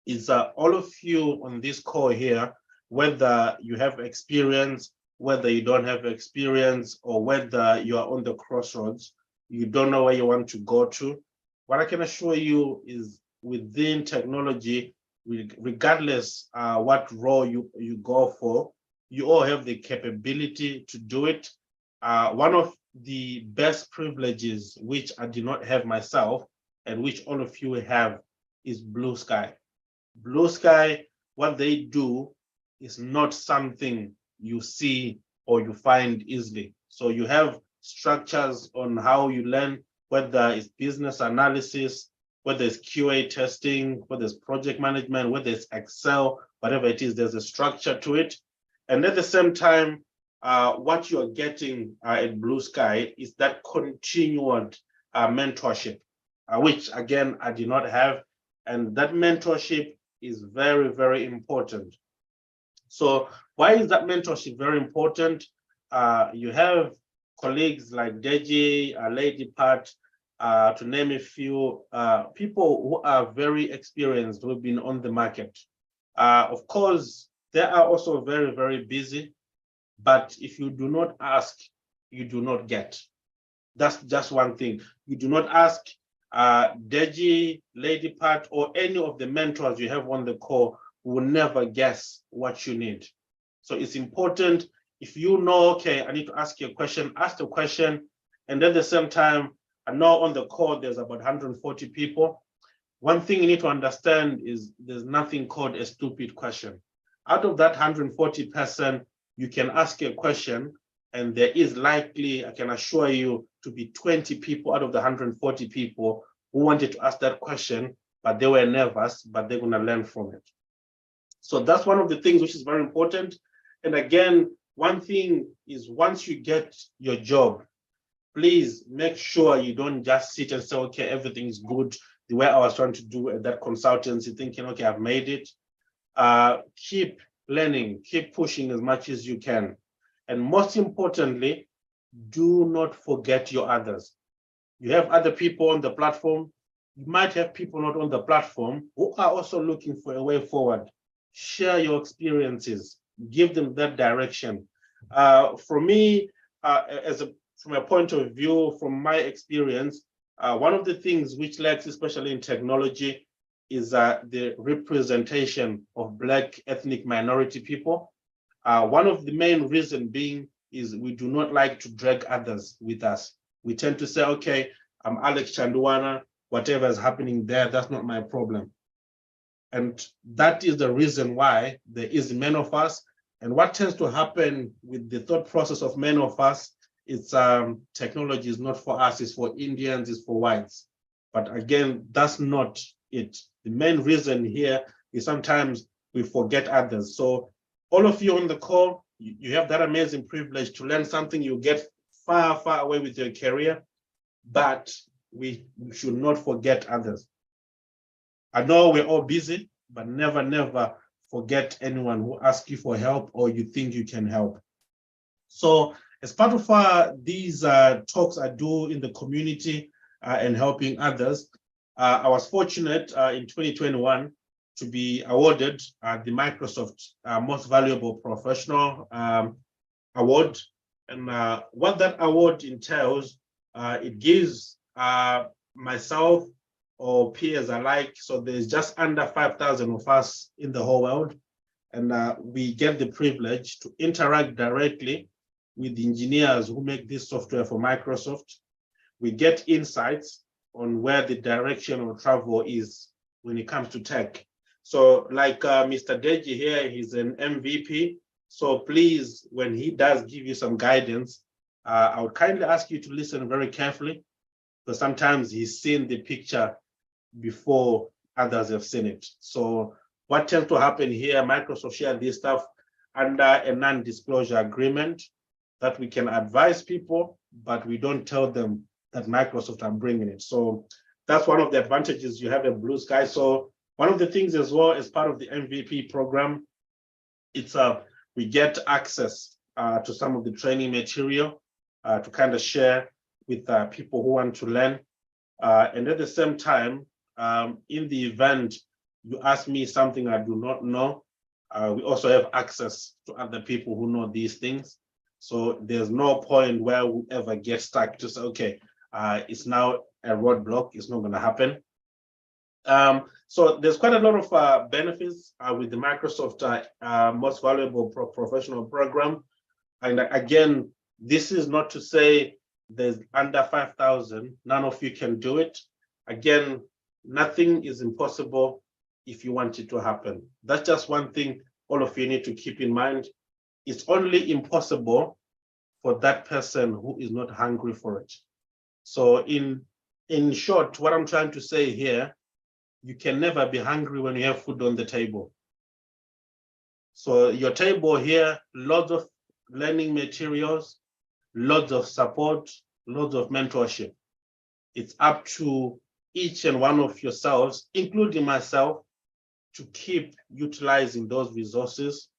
is all of you on this call here, whether you have experience, whether you don't have experience, or whether you are on the crossroads, you don't know where you want to go to. What I can assure you is within technology, regardless what role you go for, you all have the capability to do it. One of the best privileges which I did not have myself and which all of you have is BlueSky. BlueSky, what they do is not something you see or you find easily. So you have structures on how you learn, whether it's business analysis, whether it's QA testing, whether it's project management, whether it's Excel, whatever it is, there's a structure to it. And at the same time, what you're getting at BlueSky is that continued mentorship, which again, I did not have. And that mentorship is very, very important. So why is that mentorship very important? You have colleagues like Deji, Lady Pat, to name a few, people who are very experienced, who have been on the market. Of course, they are also very, very busy, but if you do not ask, you do not get. That's just one thing. You do not ask Deji, Lady Pat, or any of the mentors you have on the call will never guess what you need. So it's important, if you know, okay, I need to ask you a question, ask the question. And at the same time, I know on the call, there's about 140 people. One thing you need to understand is there's nothing called a stupid question. Out of that 140 person, you can ask a question, and there is likely, I can assure you, to be 20 people out of the 140 people who wanted to ask that question, but they were nervous, but they're gonna learn from it. So that's one of the things which is very important. And again, one thing is once you get your job, please make sure you don't just sit and say, okay, everything's good, the way I was trying to do at that consultancy, thinking, okay, I've made it. Keep learning, keep pushing as much as you can. And most importantly, do not forget your others. You have other people on the platform. You might have people not on the platform who are also looking for a way forward. Share your experiences, give them that direction. For me, from a point of view, from my experience, one of the things which lacks, especially in technology, is the representation of Black ethnic minority people. One of the main reasons being is we do not like to drag others with us. We tend to say, okay, I'm Alex Chanduana, whatever is happening there, that's not my problem. And that is the reason why there is many of us. And what tends to happen with the thought process of many of us, it's technology is not for us, it's for Indians, it's for whites. But again, that's not it. The main reason here is sometimes we forget others. So all of you on the call, you have that amazing privilege to learn something. You get far, far away with your career, but we should not forget others. I know we're all busy, but never, never forget anyone who asks you for help or you think you can help. So as part of these talks I do in the community and helping others, I was fortunate in 2021 to be awarded the Microsoft Most Valuable Professional Award. And what that award entails, it gives myself or peers alike, so there's just under 5,000 of us in the whole world, and we get the privilege to interact directly with the engineers who make this software for Microsoft. We get insights on where the direction of travel is when it comes to tech. So like Mr. Deji here, he's an MVP. So please, when he does give you some guidance, I would kindly ask you to listen very carefully, because sometimes he's seen the picture before others have seen it. So what tends to happen here, Microsoft share this stuff under a non-disclosure agreement that we can advise people, but we don't tell them that Microsoft are bringing it. So that's one of the advantages you have at BlueSky. So one of the things as well as part of the MVP program, it's we get access to some of the training material to kind of share with people who want to learn. And at the same time, in the event you ask me something I do not know, we also have access to other people who know these things. So there's no point where we ever get stuck to say, okay, it's now a roadblock, it's not going to happen. So there's quite a lot of benefits with the Microsoft Most Valuable Professional Program. And again, this is not to say there's under 5,000, none of you can do it. Again, nothing is impossible if you want it to happen. That's just one thing all of you need to keep in mind. It's only impossible for that person who is not hungry for it. So in short, what I'm trying to say here, you can never be hungry when you have food on the table. So your table here, lots of learning materials, lots of support, lots of mentorship. It's up to each and one of yourselves, including myself, to keep utilizing those resources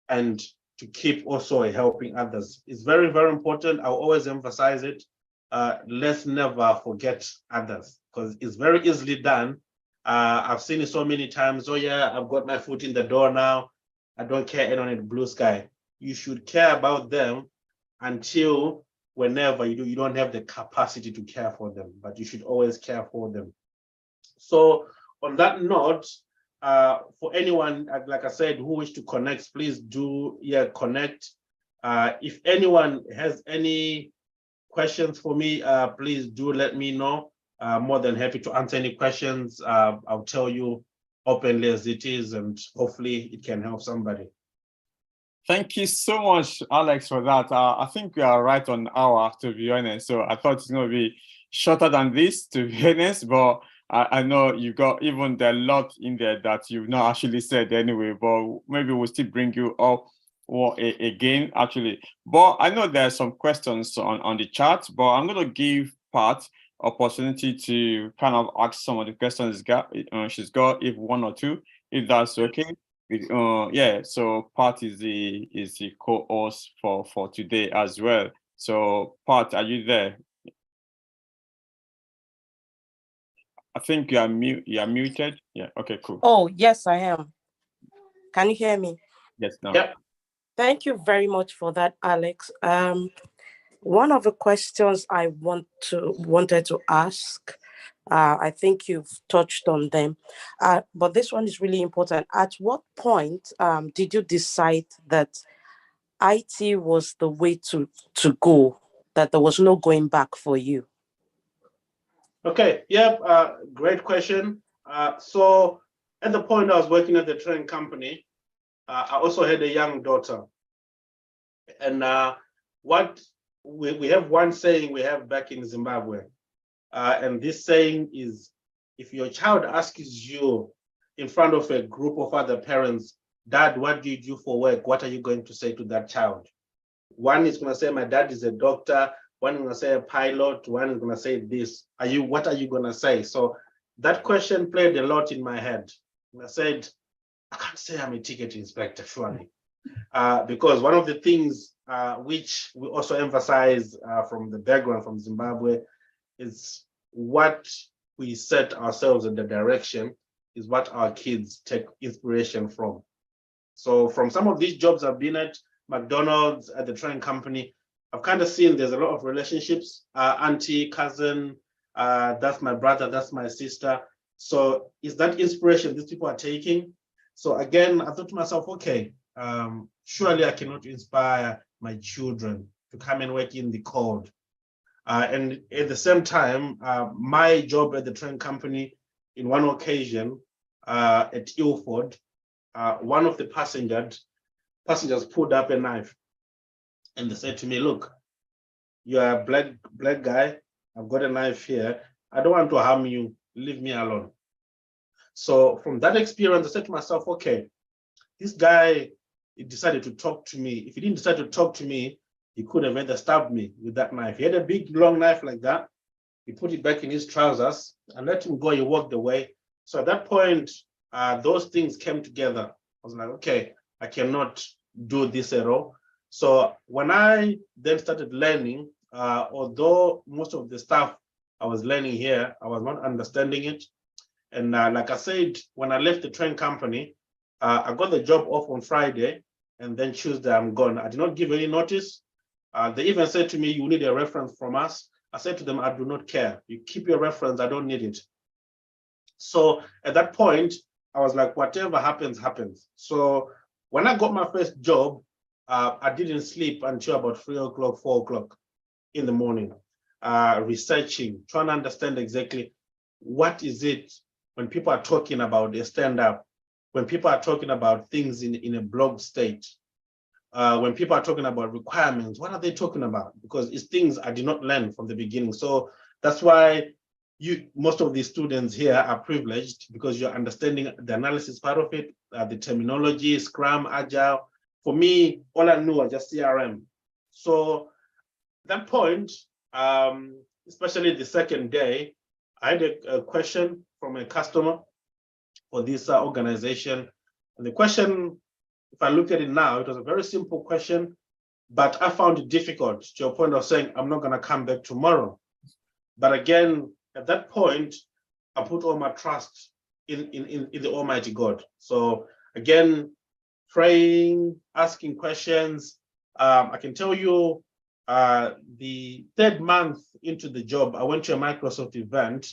and to keep also helping others. It's very, very important. I'll always emphasize it. Let's never forget others, because it's very easily done. I've seen it so many times. Oh yeah, I've got my foot in the door now. I don't care anyone at Blue Sky. You should care about them until whenever you don't have the capacity to care for them, but you should always care for them. So on that note, for anyone, like I said, who wish to connect, please do connect. If anyone has any questions for me, please do let me know. More than happy to answer any questions. I'll tell you openly as it is, and hopefully it can help somebody. Thank you so much, Alex, for that. I think we are right on hour, to be honest. So I thought it's going to be shorter than this, to be honest, but I know you got even a lot in there that you've not actually said anyway, but maybe we'll still bring you up again, actually. But I know there are some questions on the chat, but I'm going to give Pat opportunity to kind of ask some of the questions she's got, if one or two, if that's okay. Yeah, so Pat is the co-host for today as well. So Pat, are you there? I think you are muted. Yeah, okay, cool. Oh, yes, I am. Can you hear me? Yes, no. Yep. Thank you very much for that, Alex. One of the questions I wanted to ask, I think you've touched on them, but this one is really important. At what point did you decide that IT was the way to go, that there was no going back for you? Okay, yeah, great question. So at the point I was working at the train company, I also had a young daughter. And what we have one saying we have back in Zimbabwe, and this saying is, if your child asks you in front of a group of other parents, Dad, what do you do for work? What are you going to say to that child? One is going to say, my dad is a doctor. One is going to say a pilot. One is going to say this. What are you going to say? So that question played a lot in my head. And I said, I can't say I'm a ticket inspector, surely. Because one of the things which we also emphasize from the background from Zimbabwe is what we set ourselves in the direction is what our kids take inspiration from. So from some of these jobs I've been at, McDonald's, at the train company, I've kind of seen there's a lot of relationships, auntie, cousin, that's my brother, that's my sister. So is that inspiration these people are taking? So again, I thought to myself, okay, surely I cannot inspire my children to come and work in the cold. And at the same time, my job at the train company, in one occasion at Ilford, one of the passengers pulled up a knife, and they said to me, look, you're a black guy, I've got a knife here, I don't want to harm you, leave me alone. So from that experience, I said to myself, okay, this guy, he decided to talk to me. If he didn't decide to talk to me, he could have either stabbed me with that knife. He had a big, long knife like that. He put it back in his trousers and let him go. He walked away. So at that point, those things came together. I was like, okay, I cannot do this at all. So when I then started learning, although most of the stuff I was learning here, I was not understanding it. And like I said, when I left the train company, I got the job off on Friday, and then Tuesday I'm gone. I did not give any notice. They even said to me, you need a reference from us. I said to them, I do not care. You keep your reference, I don't need it. So at that point, I was like, whatever happens, happens. So when I got my first job, I didn't sleep until about 3 o'clock, 4 o'clock in the morning, researching, trying to understand exactly what is it when people are talking about a stand-up, when people are talking about things in a blog state, when people are talking about requirements, what are they talking about? Because it's things I did not learn from the beginning. So that's why most of these students here are privileged, because you're understanding the analysis part of it, the terminology, Scrum, Agile. For me, all I knew was just CRM. So at that point, especially the second day, I had a question from a customer for this organization. And the question, if I look at it now, it was a very simple question, but I found it difficult to a point of saying, I'm not going to come back tomorrow. But again, at that point, I put all my trust in the Almighty God. So again, praying, asking questions. I can tell you, the 3rd month into the job, I went to a Microsoft event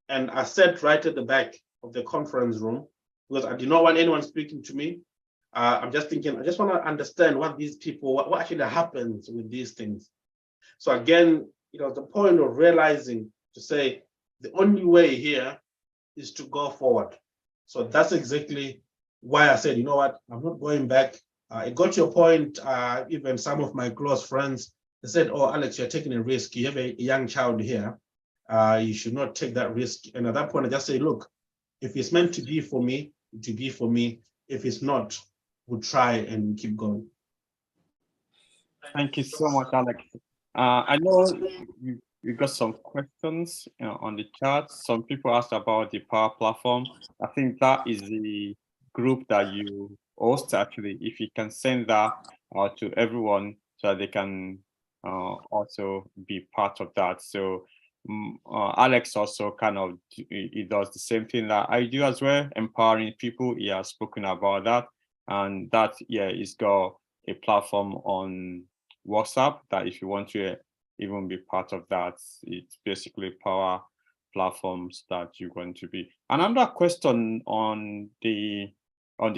and I sat right at the back of the conference room because I did not want anyone speaking to me. I'm just thinking, I just want to understand what these people, what actually happens with these things. So again, it was the point of realizing to say, the only way here is to go forward. So that's exactly why I said, you know what, I'm not going back. It got to a point, even some of my close friends, they said, oh, Alex, you're taking a risk. You have a young child here. You should not take that risk. And at that point, I just say, look, if it's meant to be for me, to be for me. If it's not, we'll try and keep going. Thank you so much, Alex. I know you got some questions on the chat. Some people asked about the Power Platform. I think that is the group that you host, actually. If you can send that to everyone so that they can also be part of that. So Alex also kind of, he does the same thing that I do as well, empowering people. He has spoken about that. And that, yeah, he's got a platform on WhatsApp that if you want to even be part of that, it's basically Power Platforms that you're going to be. Another question on the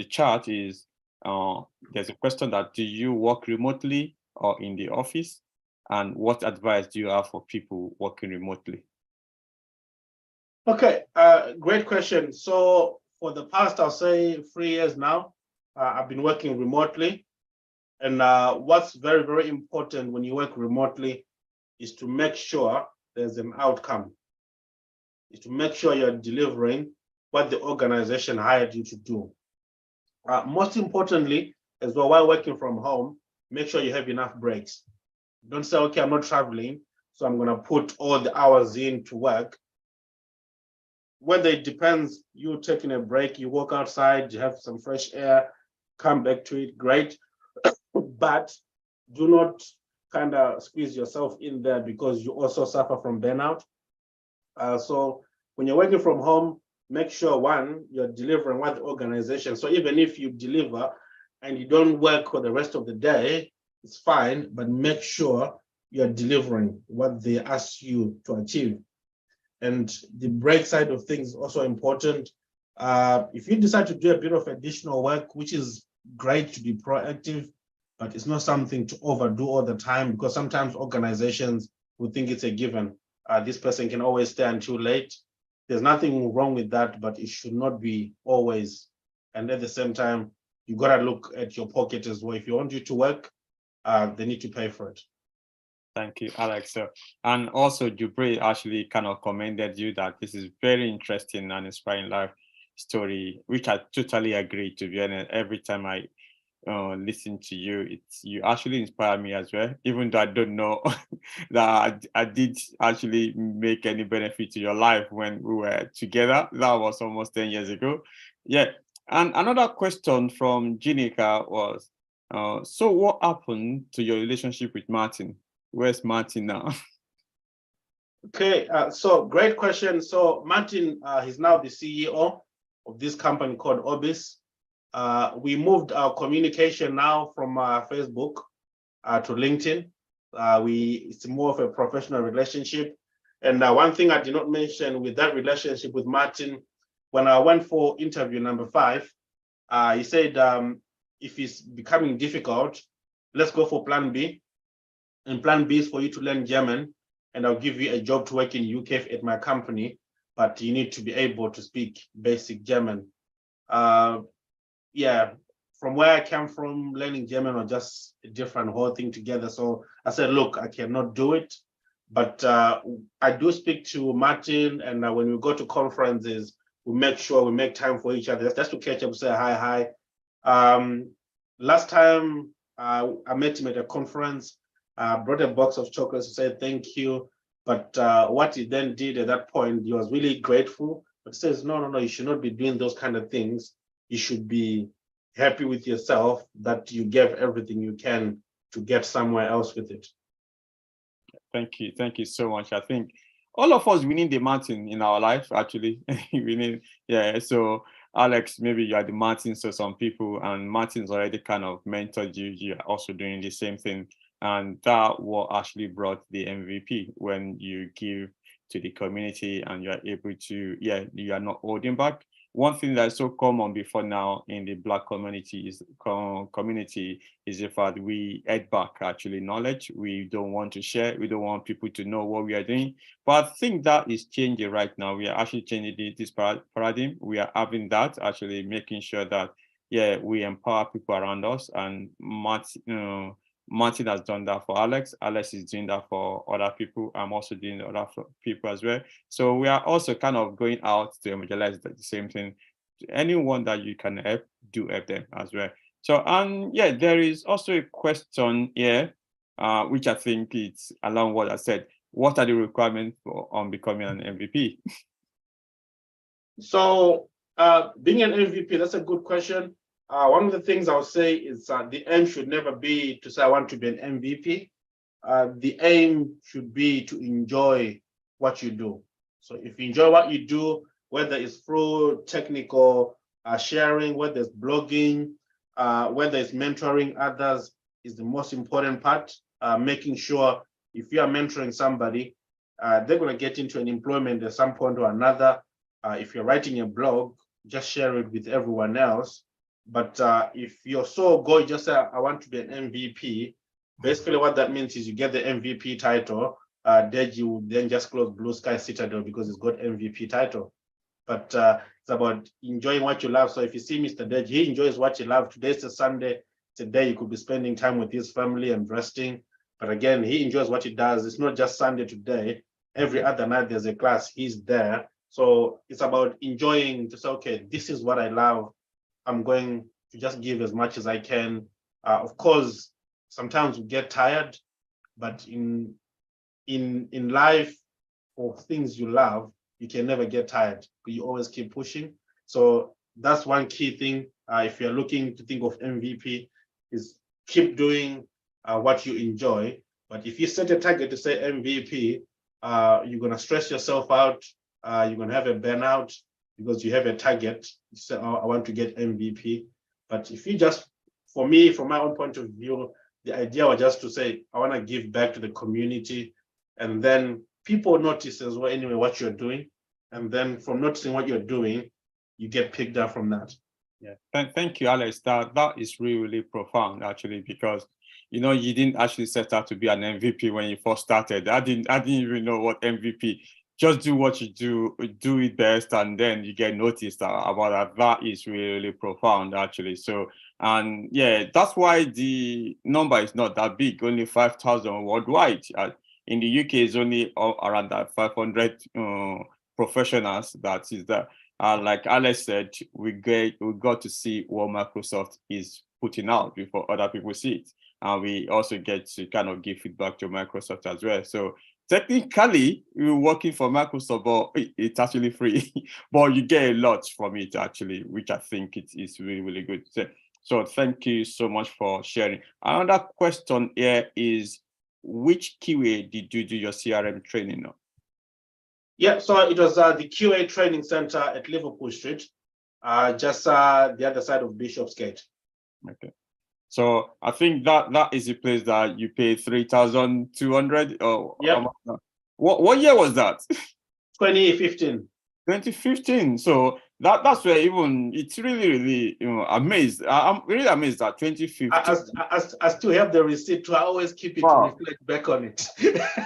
chat is, there's a question that, do you work remotely or in the office? And what advice do you have for people working remotely? Okay, great question. So for the past, I'll say 3 years now, I've been working remotely. And what's very, very important when you work remotely is to make sure there's an outcome, is to make sure you're delivering what the organization hired you to do. Most importantly, as well, while working from home, make sure you have enough breaks. Don't say, okay, I'm not traveling, so I'm going to put all the hours in to work. Whether it depends, you taking a break, you walk outside, you have some fresh air, come back to it, great. But do not kind of squeeze yourself in there because you also suffer from burnout. So when you're working from home, make sure, one, you're delivering what the organization. So even if you deliver and you don't work for the rest of the day, it's fine, but make sure you're delivering what they ask you to achieve. And the break side of things is also important. If you decide to do a bit of additional work, which is great to be proactive, but it's not something to overdo all the time, because sometimes organizations will think it's a given. This person can always stay until late. There's nothing wrong with that, but it should not be always. And at the same time, you gotta look at your pocket as well. If you want you to work, they need to pay for it. Thank you, Alex. And also, Jubre actually kind of commended you that this is very interesting and inspiring life story, which I totally agree, to be honest. Every time I listen to you, you actually inspire me as well, even though I don't know that I did actually make any benefit to your life when we were together. That was almost 10 years ago. Yeah. And another question from Jinika was, so what happened to your relationship with Martin? Where's Martin now? Okay, so great question. So Martin, he's now the CEO of this company called Orbis. We moved our communication now from Facebook to LinkedIn. It's more of a professional relationship. And one thing I did not mention with that relationship with Martin, when I went for interview number 5, he said, if it's becoming difficult, let's go for plan B. And plan B is for you to learn German, and I'll give you a job to work in UK at my company, but you need to be able to speak basic German. Yeah, from where I came from, learning German was just a different whole thing together. So I said, look, I cannot do it. But I do speak to Martin, and when we go to conferences, we make sure we make time for each other, just to catch up, say hi. Last time I met him at a conference, brought a box of chocolates to say thank you. But what he then did at that point, he was really grateful, but says, no, you should not be doing those kind of things. You should be happy with yourself that you gave everything you can to get somewhere else with it. Thank you so much. I think all of us, we need the Martin in our life, actually. We need, yeah. So Alex, maybe you are the Martin, so some people, and Martin's already kind of mentored you. You are also doing the same thing. And that what actually brought the MVP, when you give to the community and you are able to, yeah, you are not holding back. One thing that's so common before now in the Black community is the fact we head back actually knowledge. We don't want to share. We don't want people to know what we are doing. But I think that is changing right now. We are actually changing this paradigm. We are having that, actually making sure that, yeah, we empower people around us. And Martin has done that for Alex. Alex is doing that for other people. I'm also doing other people as well. So we are also kind of going out to evangelize the same thing. Anyone that you can help, do help them as well. So, and yeah, there is also a question here, which I think it's along what I said. What are the requirements on becoming an MVP? So being an MVP, that's a good question. One of the things I'll say is the aim should never be to say I want to be an MVP. The aim should be to enjoy what you do. So if you enjoy what you do, whether it's through technical sharing, whether it's blogging, whether it's mentoring others, is the most important part. Making sure if you are mentoring somebody, they're going to get into an employment at some point or another. If you're writing a blog, just share it with everyone else. But if you're so good, just say, I want to be an MVP, basically what that means is you get the MVP title, then you then just close BlueSky Citadel because it's got MVP title. But it's about enjoying what you love. So if you see Mr. Dej, he enjoys what he loves. Today's a Sunday. Today you could be spending time with his family and resting. But again, he enjoys what he does. It's not just Sunday today. Every other night there's a class, he's there. So it's about enjoying to say, okay, this is what I love. I'm going to just give as much as I can. Of course, sometimes we get tired, but in life, or things you love, you can never get tired. You always keep pushing. So that's one key thing. If you're looking to think of MVP, is keep doing what you enjoy. But if you set a target to say MVP, you're gonna stress yourself out. You're gonna have a burnout because you have a target. You say, oh, I want to get MVP. But if you just, for me, from my own point of view, the idea was just to say, I want to give back to the community. And then people notice as well, anyway, what you're doing. And then from noticing what you're doing, you get picked up from that. Yeah, thank you, Alex. That is really, really profound, actually, because you know you didn't actually set out to be an MVP when you first started. I didn't even know what MVP. Just do what you do it best, and then you get noticed about that. That is really, really profound, actually. So, and yeah, that's why the number is not that big. Only 5,000 worldwide. In the UK, it's only around that 500 professionals. That is that. Like Alex said, we got to see what Microsoft is putting out before other people see it. And we also get to kind of give feedback to Microsoft as well. So technically, we're working for Microsoft, but it's actually free. But you get a lot from it, actually, which I think it is really, really good. So thank you so much for sharing. Another question here is, which QA did you do your CRM training on? Yeah, so it was the QA Training Center at Liverpool Street, just the other side of Bishopsgate. Okay, so I think that is a place that you pay 3,200. Or yeah. What year was that? 2015. 2015. So that's where even it's really amazed. I'm really amazed that 2015. I still have the receipt to always keep it to Wow. reflect back on it.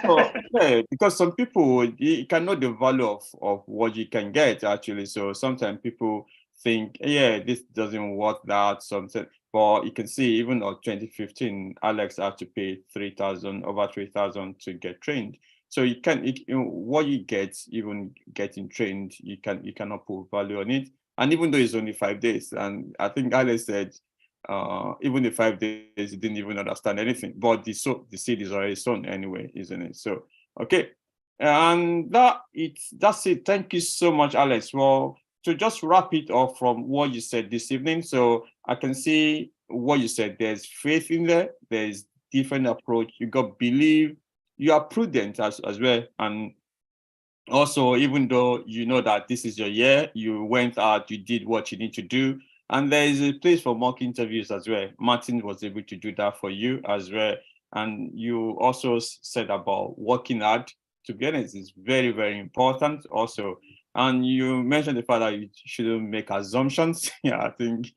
So, yeah, because some people you can know the value of what you can get actually. So sometimes people think, yeah, this doesn't worth that. Something, but you can see even on 2015, Alex had to pay over 3,000 to get trained. So what you get, even getting trained, you cannot put value on it. And even though it's only 5 days, and I think Alex said, even the 5 days, he didn't even understand anything. But the seed is already sown anyway, isn't it? So okay, and that's it. Thank you so much, Alex. Well, to just wrap it up from what you said this evening, so I can see what you said. There's faith in there. There's different approach. You got belief. You are prudent as well, and also, even though you know that this is your year, you went out, you did what you need to do. And there is a place for mock interviews as well. Martin was able to do that for you as well. And you also said about working hard. To be honest, it's very, very important also. And you mentioned the fact that you shouldn't make assumptions, yeah, I think,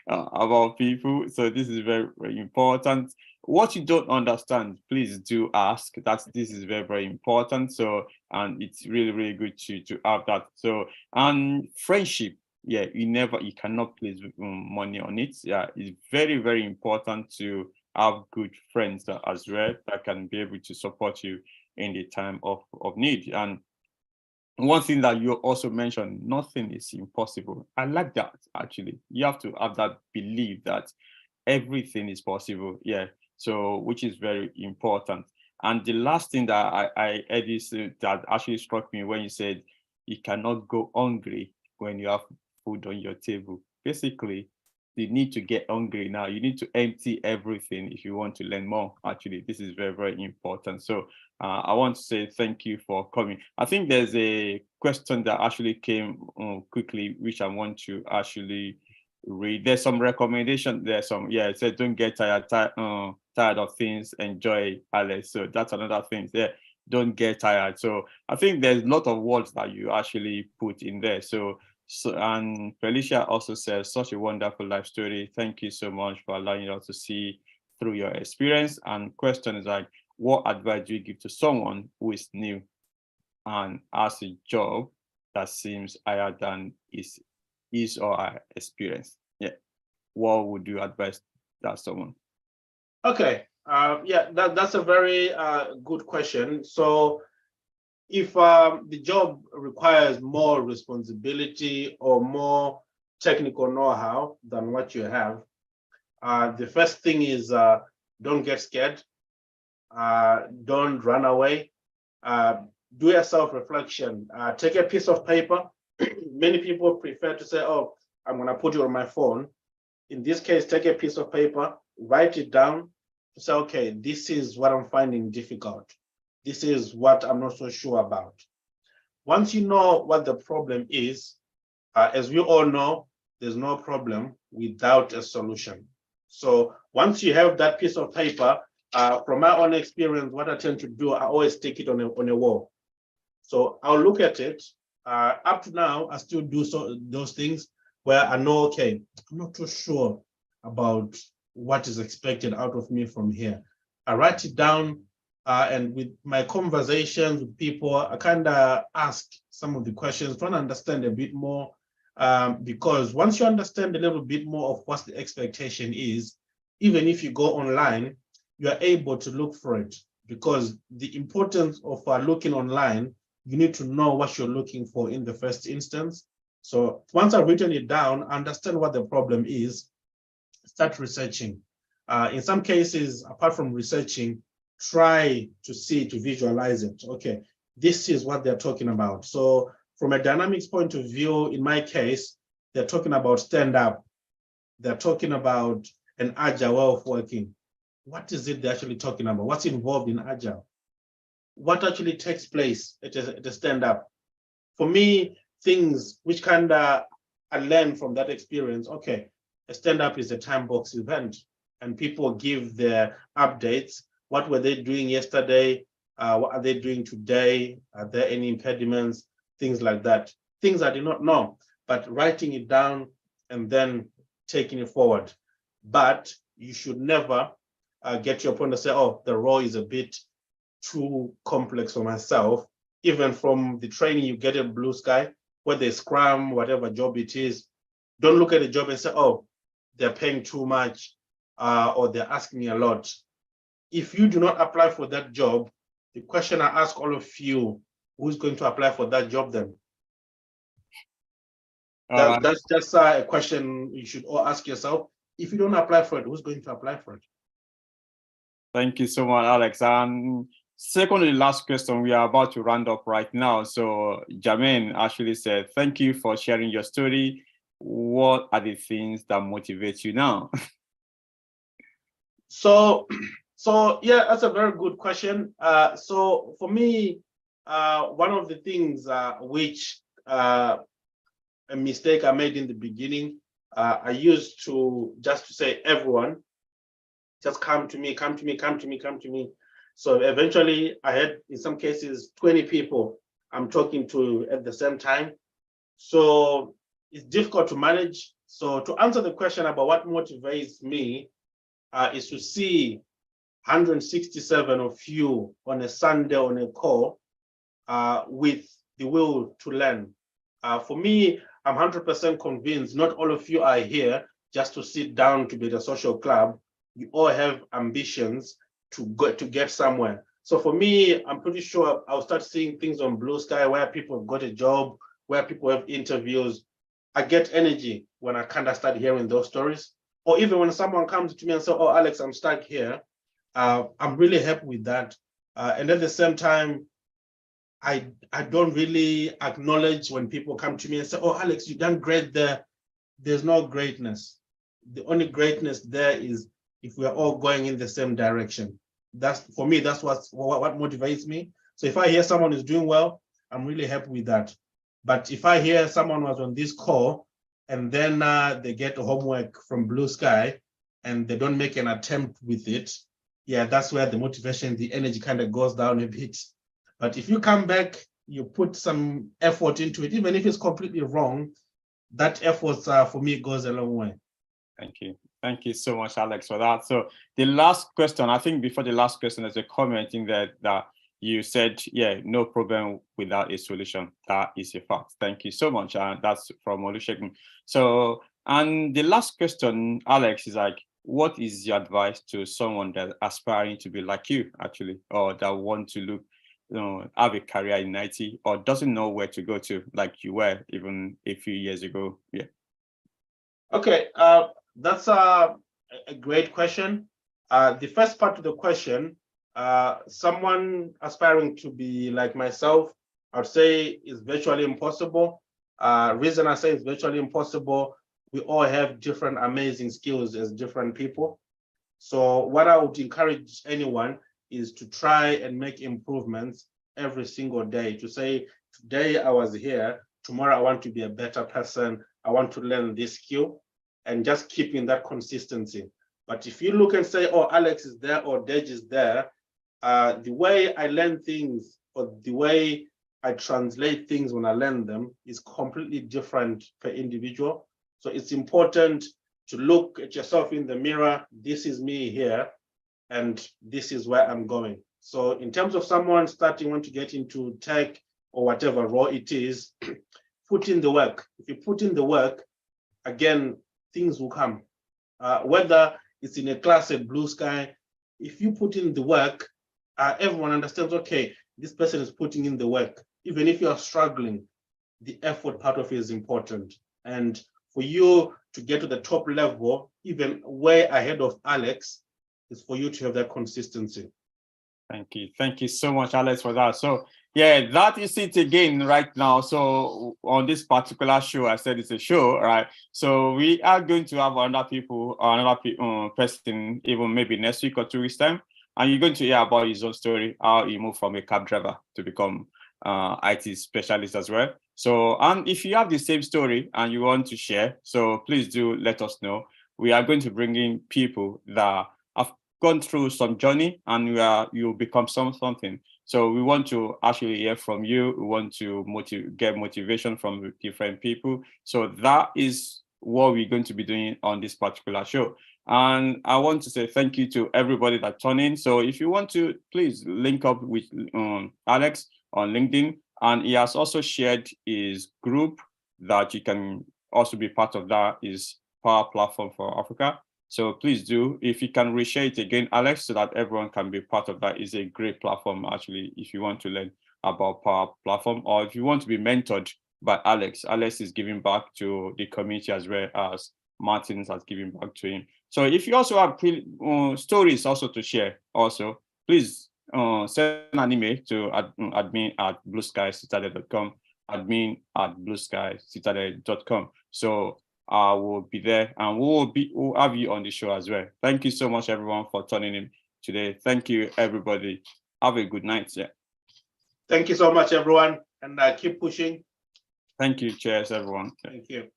about people. So this is very, very important. What you don't understand, please do ask. This is very, very important. So, and it's really, really good to have that. So, and friendship, yeah, you cannot place money on it. Yeah, it's very, very important to have good friends as well that can be able to support you in the time of need. And one thing that you also mentioned, nothing is impossible. I like that actually. You have to have that belief that everything is possible. Yeah. So, which is very important. And the last thing that I heard is that actually struck me when you said you cannot go hungry when you have food on your table. Basically, you need to get hungry now. You need to empty everything if you want to learn more. Actually, this is very, very important. So I want to say thank you for coming. I think there's a question that actually came quickly, which I want to actually read. There's some recommendation. There's some, yeah, it said don't get tired of things, enjoy, Alex. So that's another thing. Yeah, don't get tired. So I think there's a lot of words that you actually put in there. So and Felicia also says such a wonderful life story. Thank you so much for allowing us to see through your experience. And question is like, what advice do you give to someone who is new and has a job that seems higher than his or her experience? Yeah. What would you advise that someone? Okay. Yeah, that's a very good question. So if the job requires more responsibility or more technical know-how than what you have, the first thing is don't get scared. Don't run away. Do a self-reflection. Take a piece of paper. Many people prefer to say, oh, I'm going to put it on my phone. In this case, take a piece of paper, write it down, say, okay, this is what I'm finding difficult. This is what I'm not so sure about. Once you know what the problem is, as we all know, there's no problem without a solution. So once you have that piece of paper, from my own experience, what I tend to do, I always stick it on a wall. So I'll look at it. Up to now, I still do those things where I know, okay, I'm not too sure about what is expected out of me from here. I write it down, and with my conversations with people, I kind of ask some of the questions, trying to understand a bit more, because once you understand a little bit more of what the expectation is, even if you go online, you are able to look for it, because the importance of looking online, you need to know what you're looking for in the first instance. So once I've written it down, understand what the problem is, start researching. In some cases, apart from researching, try to visualize it. Okay, this is what they're talking about. So from a dynamics point of view, in my case, they're talking about stand-up. They're talking about an agile way of working. What is it they're actually talking about? What's involved in agile? What actually takes place at a stand-up? For me, things which kind of I learned from that experience, okay, a stand-up is a time box event, and people give their updates. What were they doing yesterday? What are they doing today? Are there any impediments? Things like that. Things I did not know. but writing it down and then taking it forward. But you should never get to a point to say, oh, the role is a bit too complex for myself. Even from the training you get at BlueSky, whether it's Scrum, whatever job it is, don't look at the job and say, oh, they're paying too much or they're asking me a lot. If you do not apply for that job, the question I ask all of you, who's going to apply for that job then? That's just a question you should all ask yourself. If you don't apply for it, who's going to apply for it? Thank you so much, Alex. And secondly, last question, we are about to round up right now. So Jermaine actually said, thank you for sharing your story. What are the things that motivate you now? So yeah, that's a very good question. So for me, one of the things which a mistake I made in the beginning, I used to just to say, everyone, just come to me, come to me, come to me, come to me. So eventually I had, in some cases, 20 people I'm talking to at the same time. So it's difficult to manage. So to answer the question about what motivates me is to see 167 of you on a Sunday on a call with the will to learn. For me, I'm 100% convinced not all of you are here just to sit down to be at a social club. You all have ambitions to get somewhere. So for me, I'm pretty sure I'll start seeing things on BlueSky where people have got a job, where people have interviews. I get energy when I kind of start hearing those stories. Or even when someone comes to me and says, oh, Alex, I'm stuck here. I'm really happy with that. And at the same time, I don't really acknowledge when people come to me and say, oh, Alex, you've done great there. There's no greatness. The only greatness there is if we're all going in the same direction. That's, for me, that's what motivates me. So if I hear someone is doing well, I'm really happy with that. But if I hear someone was on this call and then they get homework from BlueSky and they don't make an attempt with it, yeah, that's where the motivation, the energy kind of goes down a bit. But if you come back, you put some effort into it, even if it's completely wrong, that effort for me goes a long way. Thank you. Thank you so much, Alex, for that. So the last question, I think before the last question, there's a comment in there that you said, yeah, no problem without a solution. That is a fact. Thank you so much. That's from Olusegun. So, and the last question, Alex, is like, what is your advice to someone that's aspiring to be like you, actually, or that want to look, have a career in IT, or doesn't know where to go to, like you were even a few years ago? Yeah. Okay, that's a great question. The first part of the question, someone aspiring to be like myself, I'd say is virtually impossible. Reason I say it's virtually impossible, we all have different amazing skills as different people. So what I would encourage anyone is to try and make improvements every single day, to say, today I was here, tomorrow I want to be a better person, I want to learn this skill, and just keeping that consistency. But if you look and say, oh, Alex is there or Dej is there, the way I learn things or the way I translate things when I learn them is completely different per individual. So it's important to look at yourself in the mirror. This is me here, and this is where I'm going. So in terms of someone want to get into tech or whatever role it is, put in the work. If you put in the work, again, things will come. Whether it's in a class at BlueSky, if you put in the work, everyone understands, okay, this person is putting in the work. Even if you are struggling, the effort part of it is important. And for you to get to the top level, even way ahead of Alex, is for you to have that consistency. Thank you. Thank you so much, Alex, for that. So yeah, that is it again right now. So on this particular show, I said it's a show, right? So we are going to have another person, even maybe next week or 2 weeks time. And you're going to hear about his own story, how he moved from a cab driver to become IT specialist as well. So, and if you have the same story and you want to share, so please do let us know. We are going to bring in people that have gone through some journey and you'll become something. So we want to actually hear from you. We want to get motivation from different people. So that is what we're going to be doing on this particular show. And I want to say thank you to everybody that tuned in. So if you want to, please link up with Alex on LinkedIn. And he has also shared his group that you can also be part of. That is Power Platform for Africa. So please do, if you can reshare it again, Alex, so that everyone can be part of that. Is a great platform, actually, if you want to learn about Power Platform, or if you want to be mentored by Alex. Alex is giving back to the community as well as Martins has given back to him. So if you also have stories also to share, also, please send an email to admin@blueskycitadel.com, admin@blueskycitadel.com. So I will be there, and we'll have you on the show as well. Thank you so much, everyone, for tuning in today. Thank you, everybody. Have a good night. Yeah. Thank you so much, everyone, and keep pushing. Thank you. Cheers, everyone. Thank you.